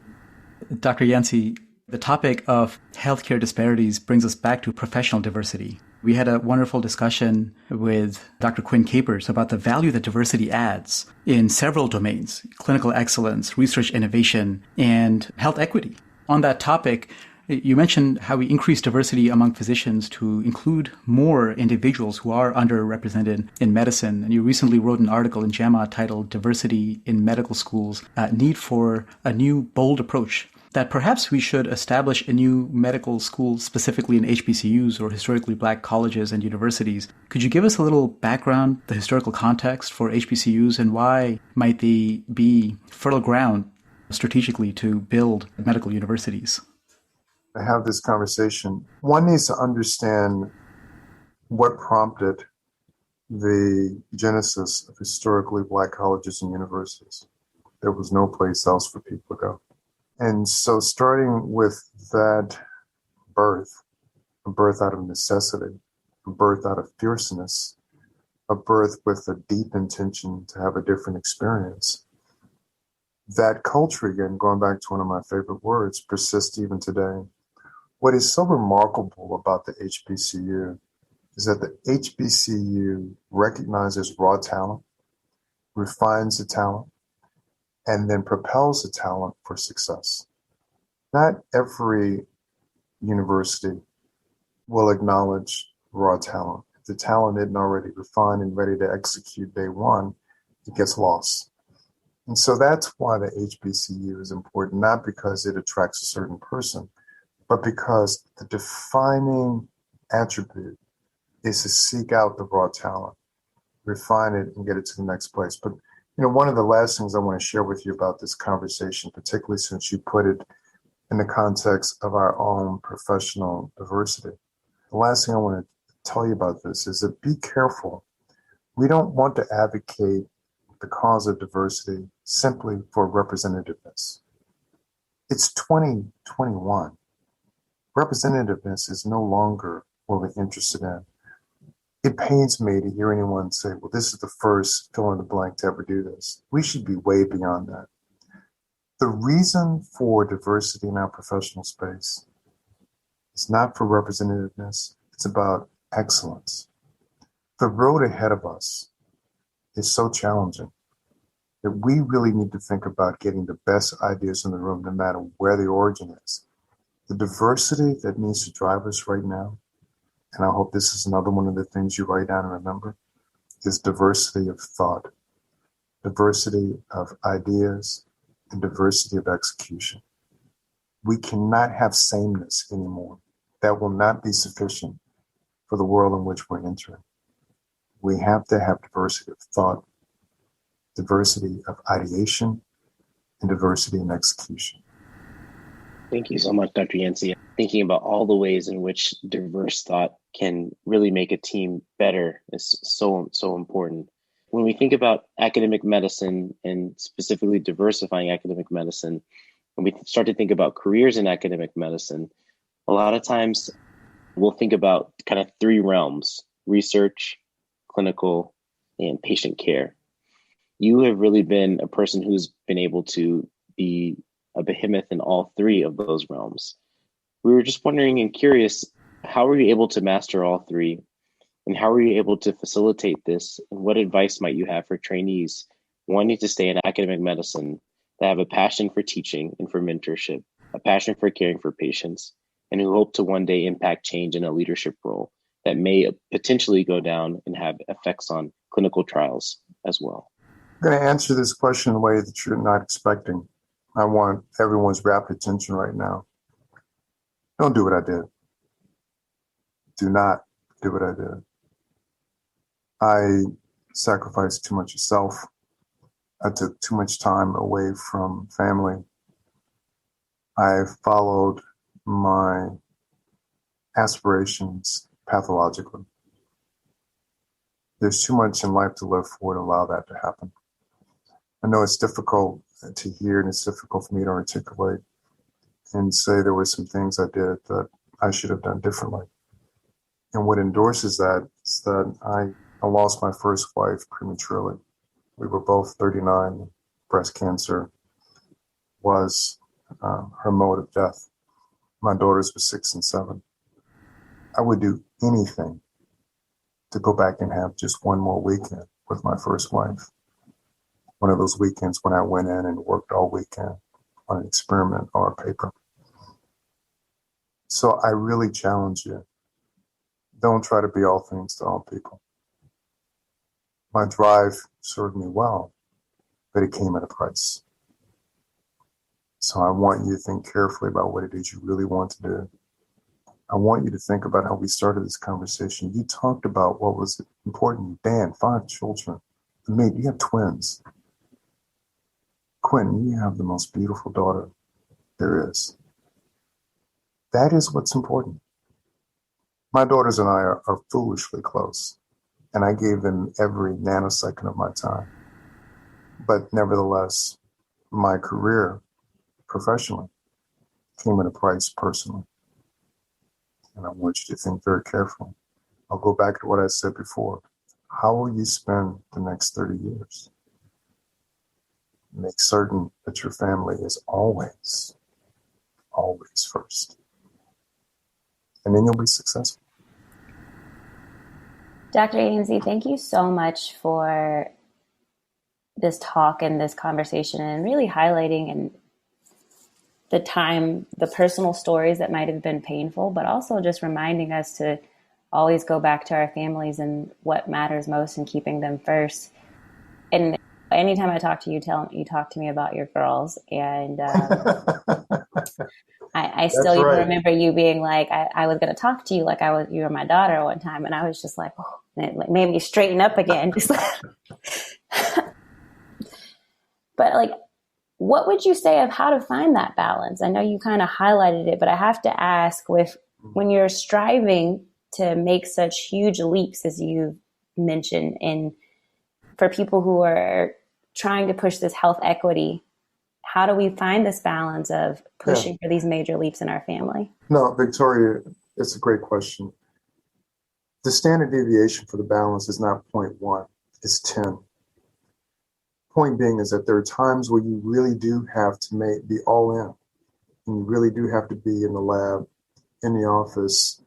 Dr. Yancy, the topic of healthcare disparities brings us back to professional diversity. We had a wonderful discussion with Dr. Quinn Capers about the value that diversity adds in several domains: clinical excellence, research innovation, and health equity. On that topic, you mentioned how we increase diversity among physicians to include more individuals who are underrepresented in medicine. And you recently wrote an article in JAMA titled "Diversity in Medical Schools, Need for a New Bold Approach," that perhaps we should establish a new medical school specifically in HBCUs, or historically Black colleges and universities. Could you give us a little background, the historical context for HBCUs, and why might they be fertile ground strategically to build medical universities? To have this conversation, one needs to understand what prompted the genesis of historically Black colleges and universities. There was no place else for people to go. And so starting with that birth, a birth out of necessity, a birth out of fierceness, a birth with a deep intention to have a different experience, that culture, again, going back to one of my favorite words, persists even today. What is so remarkable about the HBCU is that the HBCU recognizes raw talent, refines the talent, and then propels the talent for success. Not every university will acknowledge raw talent. If the talent isn't already refined and ready to execute day one, it gets lost. And so that's why the HBCU is important, not because it attracts a certain person, but because the defining attribute is to seek out the raw talent, refine it, and get it to the next place. But one of the last things I want to share with you about this conversation, particularly since you put it in the context of our own professional diversity, the last thing I want to tell you about this is that be careful. We don't want to advocate the cause of diversity simply for representativeness. It's 2021. Representativeness is no longer what we're interested in. It pains me to hear anyone say, well, this is the first fill in the blank to ever do this. We should be way beyond that. The reason for diversity in our professional space is not for representativeness, it's about excellence. The road ahead of us is so challenging that we really need to think about getting the best ideas in the room, no matter where the origin is. The diversity that needs to drive us right now, and I hope this is another one of the things you write down and remember, is diversity of thought, diversity of ideas, and diversity of execution. We cannot have sameness anymore. That will not be sufficient for the world in which we're entering. We have to have diversity of thought, diversity of ideation, and diversity in execution. Thank you so much, Dr. Yancy. Thinking about all the ways in which diverse thought can really make a team better is so important. When we think about academic medicine and specifically diversifying academic medicine, when we start to think about careers in academic medicine, a lot of times we'll think about kind of three realms: research, clinical, and patient care. You have really been a person who's been able to be a behemoth in all three of those realms. We were just wondering and curious, how were you able to master all three? And how were you able to facilitate this? And what advice might you have for trainees wanting to stay in academic medicine that have a passion for teaching and for mentorship, a passion for caring for patients, and who hope to one day impact change in a leadership role that may potentially go down and have effects on clinical trials as well? I'm going to answer this question in a way that you're not expecting. I want everyone's rapt attention right now. Don't do what I did. Do not do what I did. I sacrificed too much of self. I took too much time away from family. I followed my aspirations pathologically. There's too much in life to live for to allow that to happen. I know it's difficult to hear, and it's difficult for me to articulate and say there were some things I did that I should have done differently. And what endorses that is that I lost my first wife prematurely. We were both 39. Breast cancer was her mode of death. My daughters were 6 and 7. I would do anything to go back and have just one more weekend with my first wife. One of those weekends when I went in and worked all weekend on an experiment or a paper. So I really challenge you. Don't try to be all things to all people. My drive served me well, but it came at a price. So I want you to think carefully about what it is you really want to do. I want you to think about how we started this conversation. You talked about what was important. Dan, 5 children. Amit, you have twins. Quentin, you have the most beautiful daughter there is. That is what's important. My daughters and I are foolishly close, and I gave them every nanosecond of my time. But nevertheless, my career professionally came at a price personally. And I want you to think very carefully. I'll go back to what I said before. How will you spend the next 30 years? Make certain that your family is always first. And then you'll be successful. Dr. Yancy, thank you so much for this talk and this conversation, and really highlighting and the personal stories that might have been painful, but also just reminding us to always go back to our families and what matters most and keeping them first. And anytime I talk to you, you talk to me about your girls. And I still even remember you being like, I was going to talk to you like you were my daughter one time. And I was just like, oh, and it like made me straighten up again. Just like, but like, what would you say of how to find that balance? I know you kind of highlighted it, but I have to ask, when you're striving to make such huge leaps as you mentioned, and for people who are trying to push this health equity, how do we find this balance of pushing for these major leaps in our family? No, Victoria, it's a great question. The standard deviation for the balance is not 0.1, it's 10. Point being is that there are times where you really do have to be all in, and you really do have to be in the lab, in the office,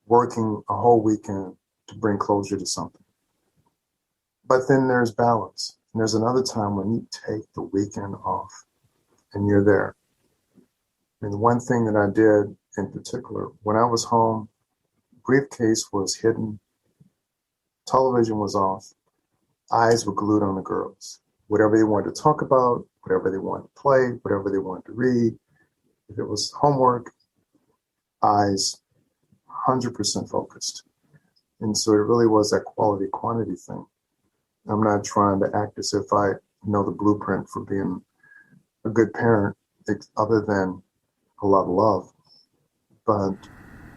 working a whole weekend to bring closure to something. But then there's balance. And there's another time when you take the weekend off and you're there. And the one thing that I did in particular, when I was home, briefcase was hidden, television was off, eyes were glued on the girls. Whatever they wanted to talk about, whatever they wanted to play, whatever they wanted to read, if it was homework, eyes 100% focused. And so it really was that quality quantity thing. I'm not trying to act as if I know the blueprint for being a good parent, other than a lot of love. But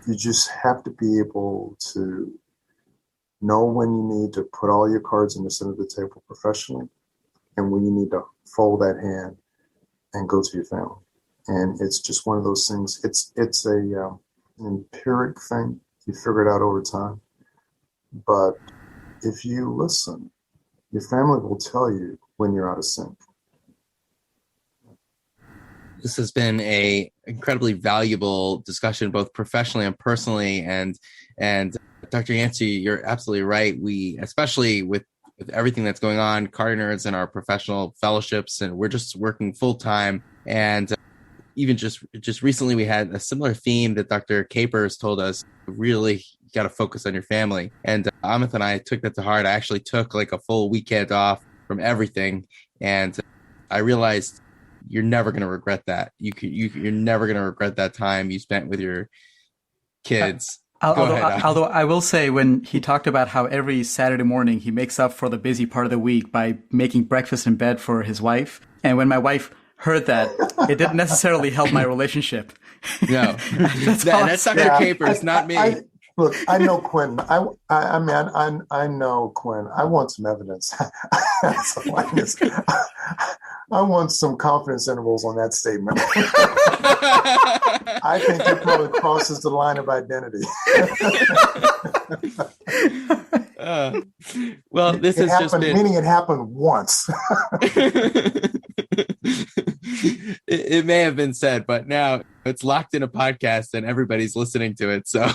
you just have to be able to know when you need to put all your cards in the center of the table professionally, and when you need to fold that hand and go to your family. And it's just one of those things. It's an empiric thing. You figure it out over time. But if you listen, your family will tell you when you're out of sync. This has been a incredibly valuable discussion, both professionally and personally. And Dr. Yancy, you're absolutely right. We, especially with everything that's going on, CardioNerds and our professional fellowships, and we're just working full time. And even just recently, we had a similar theme that Dr. Capers told us. Really, you got to focus on your family. And Amit and I took that to heart. I actually took like a full weekend off from everything, and I realized you're never going to regret that. You're never going to regret that time you spent with your kids. Although I will say, when he talked about how every Saturday morning he makes up for the busy part of the week by making breakfast in bed for his wife, and when my wife heard that, it didn't necessarily help my relationship. No, that's Dr. Capers, not me. Look, I know Quentin. I know Quinn. I want some evidence. I want some confidence intervals on that statement. I think it probably crosses the line of identity. Well, this has just been... Meaning it happened once. It may have been said, but now it's locked in a podcast and everybody's listening to it. So,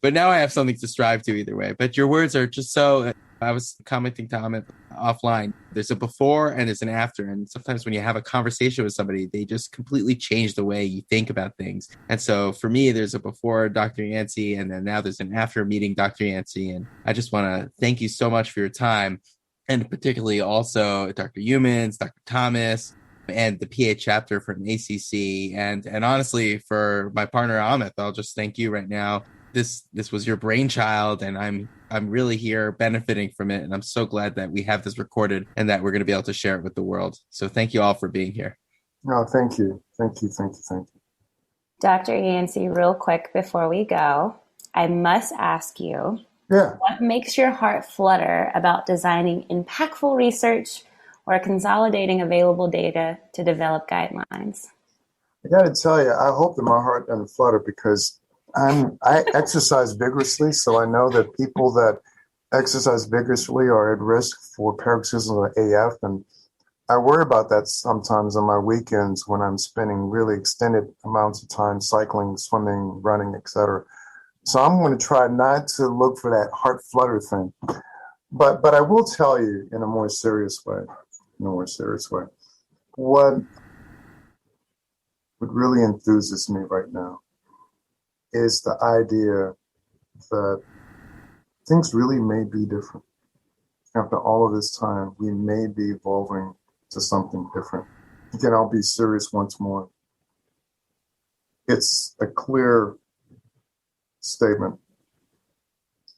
but now I have something to strive to either way. But your words are just so... I was commenting to Amit offline. There's a before and there's an after. And sometimes when you have a conversation with somebody, they just completely change the way you think about things. And so for me, there's a before Dr. Yancy, and then now there's an after meeting Dr. Yancy. And I just want to thank you so much for your time. And particularly also Dr. Youmans, Dr. Thomas, and the PA chapter from ACC. And honestly, for my partner, Amit, I'll just thank you right now. This was your brainchild, and I'm really here benefiting from it. And I'm so glad that we have this recorded and that we're going to be able to share it with the world. So thank you all for being here. No, thank you. Thank you. Dr. Yancy, real quick before we go, I must ask you, what makes your heart flutter about designing impactful research or consolidating available data to develop guidelines? I got to tell you, I hope that my heart doesn't flutter, because I exercise vigorously, so I know that people that exercise vigorously are at risk for paroxysmal AF, and I worry about that sometimes on my weekends when I'm spending really extended amounts of time cycling, swimming, running, etc. So I'm going to try not to look for that heart flutter thing, but I will tell you in a more serious way, what really enthuses me right now is the idea that things really may be different. After all of this time, we may be evolving to something different. Again, I'll be serious once more. It's a clear statement.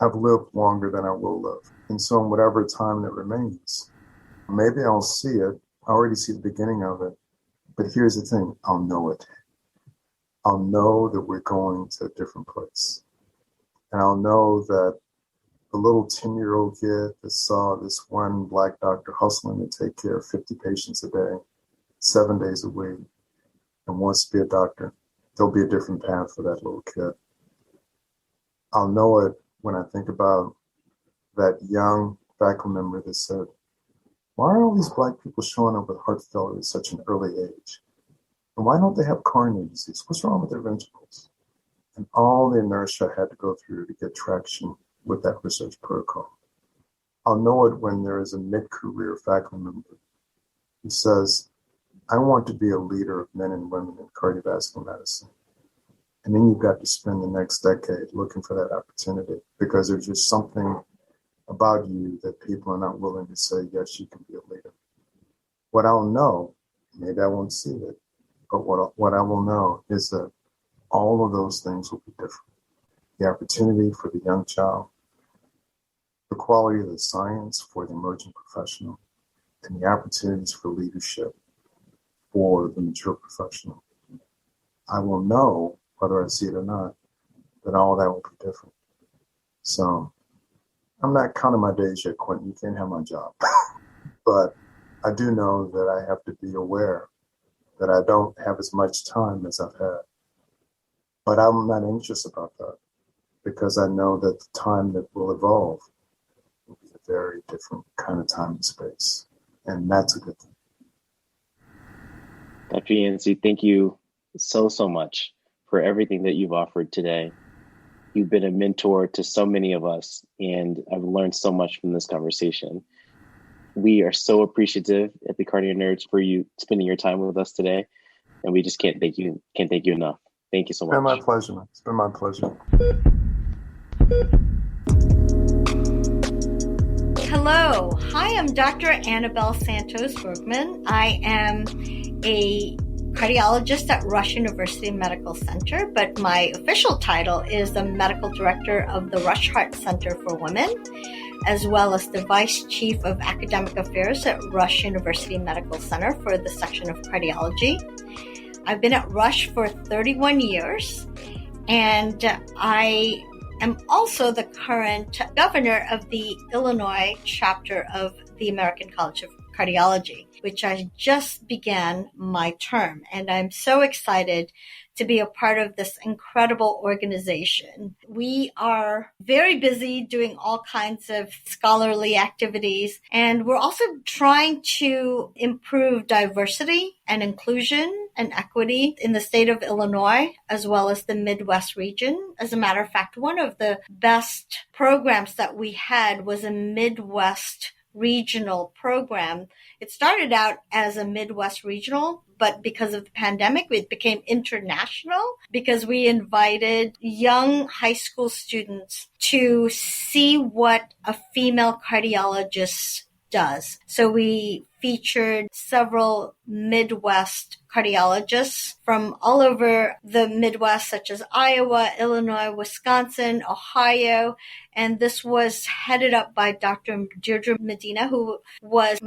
I've lived longer than I will live. And so in whatever time that remains, maybe I'll see it. I already see the beginning of it. But here's the thing, I'll know it. I'll know that we're going to a different place. And I'll know that the little 10-year-old kid that saw this one Black doctor hustling to take care of 50 patients a day, 7 days a week, and wants to be a doctor, there'll be a different path for that little kid. I'll know it when I think about that young faculty member that said, why are all these Black people showing up with heart failure at such an early age? And why don't they have coronary disease? What's wrong with their ventricles? And all the inertia I had to go through to get traction with that research protocol. I'll know it when there is a mid-career faculty member who says, I want to be a leader of men and women in cardiovascular medicine. And then you've got to spend the next decade looking for that opportunity because there's just something about you that people are not willing to say, yes, you can be a leader. What I'll know, maybe I won't see it, but what I will know is that all of those things will be different. The opportunity for the young child, the quality of the science for the emerging professional, and the opportunities for leadership for the mature professional. I will know, whether I see it or not, that all that will be different. So I'm not counting my days yet, Quentin. You can't have my job. But I do know that I have to be aware that I don't have as much time as I've had. But I'm not anxious about that because I know that the time that will evolve will be a very different kind of time and space. And that's a good thing. Dr. Yancy, thank you so much for everything that you've offered today. You've been a mentor to so many of us, and I've learned so much from this conversation. We are so appreciative at the CardioNerds for you spending your time with us today, and we just can't thank you enough. Thank you so much. It's been my pleasure, man. It's been my pleasure. Hello. Hi, I'm Dr. Annabelle Volgman. I am a cardiologist at Rush University Medical Center, but my official title is the Medical Director of the Rush Heart Center for Women, as well as the Vice Chief of Academic Affairs at Rush University Medical Center for the section of cardiology. I've been at Rush for 31 years, and I am also the current governor of the Illinois Chapter of the American College of Cardiology, which I just began my term. And I'm so excited to be a part of this incredible organization. We are very busy doing all kinds of scholarly activities, and we're also trying to improve diversity and inclusion and equity in the state of Illinois, as well as the Midwest region. As a matter of fact, one of the best programs that we had was a Midwest regional program. It started out as a Midwest regional, but because of the pandemic, it became international because we invited young high school students to see what a female cardiologist does. So we featured several Midwest cardiologists from all over the Midwest, such as Iowa, Illinois, Wisconsin, Ohio. And this was headed up by Dr. Deirdre Medina, who was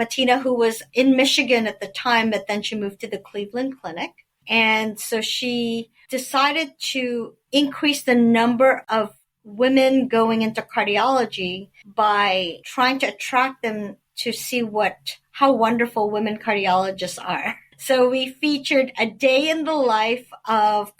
in Michigan at the time, but then she moved to the Cleveland Clinic. And so she decided to increase the number of women going into cardiology by trying to attract them to see how wonderful women cardiologists are. So we featured a day in the life of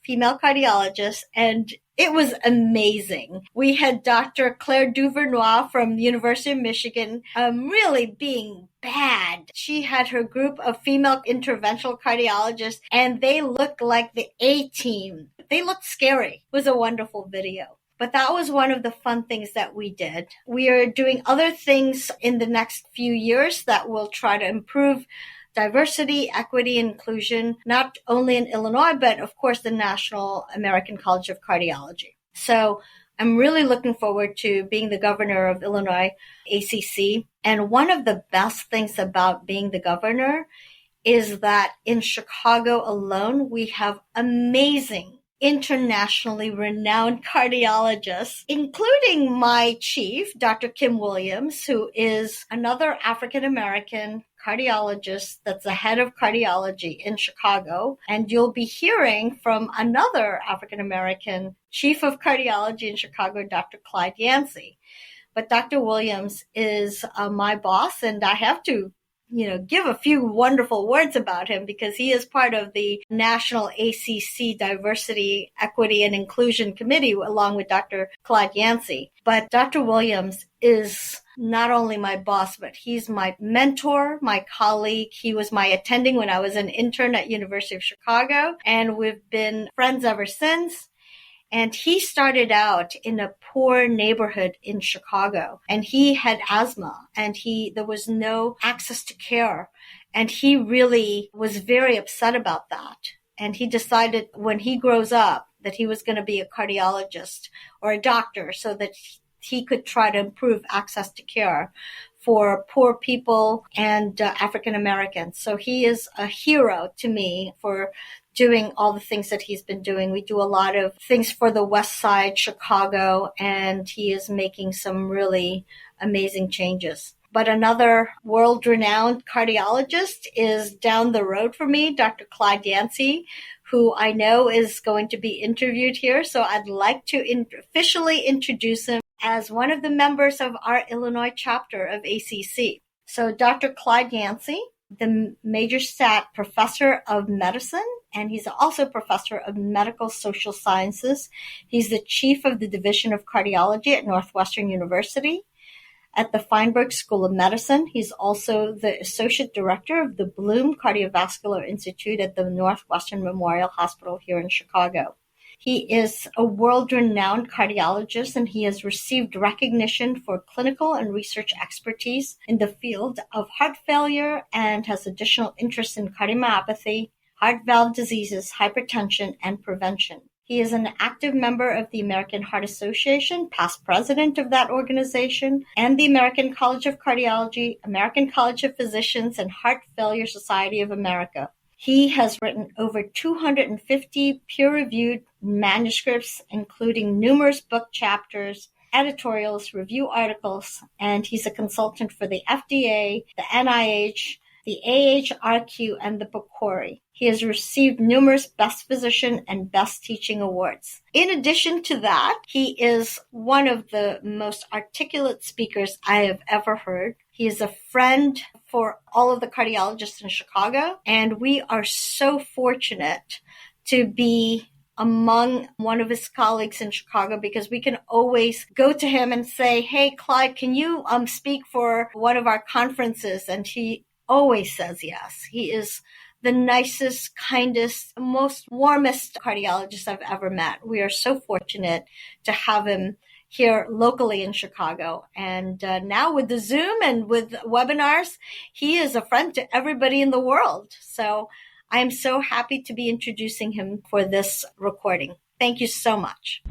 female cardiologists, and it was amazing. We had Dr. Claire Duvernois from the University of Michigan really being bad. She had her group of female interventional cardiologists, and they looked like the A-team. They looked scary. It was a wonderful video. But that was one of the fun things that we did. We are doing other things in the next few years that will try to improve diversity, equity, and inclusion, not only in Illinois, but of course the National American College of Cardiology. So I'm really looking forward to being the governor of Illinois ACC. And one of the best things about being the governor is that in Chicago alone, we have amazing internationally renowned cardiologists, including my chief, Dr. Kim Williams, who is another African-American cardiologist that's the head of cardiology in Chicago. And you'll be hearing from another African-American chief of cardiology in Chicago, Dr. Clyde Yancy. But Dr. Williams is my boss, and I have to give a few wonderful words about him, because he is part of the National ACC Diversity, Equity, and Inclusion Committee along with Dr. Clyde Yancy. But Dr. Williams is not only my boss, but he's my mentor, my colleague. He was my attending when I was an intern at University of Chicago, and we've been friends ever since. And he started out in a poor neighborhood in Chicago, and he had asthma, and there was no access to care. And he really was very upset about that. And he decided when he grows up that he was going to be a cardiologist or a doctor so that he could try to improve access to care for poor people and African Americans. So he is a hero to me for doing all the things that he's been doing. We do a lot of things for the West Side, Chicago, and he is making some really amazing changes. But another world-renowned cardiologist is down the road from me, Dr. Clyde Yancy, who I know is going to be interviewed here. So I'd like to officially introduce him as one of the members of our Illinois chapter of ACC. So Dr. Clyde Yancy, the Major Stat Professor of Medicine, and he's also Professor of Medical Social Sciences. He's the Chief of the Division of Cardiology at Northwestern University. At the Feinberg School of Medicine, he's also the Associate Director of the Bluhm Cardiovascular Institute at the Northwestern Memorial Hospital here in Chicago. He is a world-renowned cardiologist, and he has received recognition for clinical and research expertise in the field of heart failure and has additional interest in cardiomyopathy, heart valve diseases, hypertension, and prevention. He is an active member of the American Heart Association, past president of that organization, and the American College of Cardiology, American College of Physicians, and Heart Failure Society of America. He has written over 250 peer-reviewed manuscripts, including numerous book chapters, editorials, review articles, and he's a consultant for the FDA, the NIH, the AHRQ, and the PCORI. He has received numerous Best Physician and Best Teaching awards. In addition to that, he is one of the most articulate speakers I have ever heard. He is a friend for all of the cardiologists in Chicago, and we are so fortunate to be among one of his colleagues in Chicago, because we can always go to him and say, hey, Clyde, can you speak for one of our conferences? And he always says yes. He is the nicest, kindest, most warmest cardiologist I've ever met. We are so fortunate to have him here locally in Chicago. And now with the Zoom and with webinars, he is a friend to everybody in the world. So I am so happy to be introducing him for this recording. Thank you so much.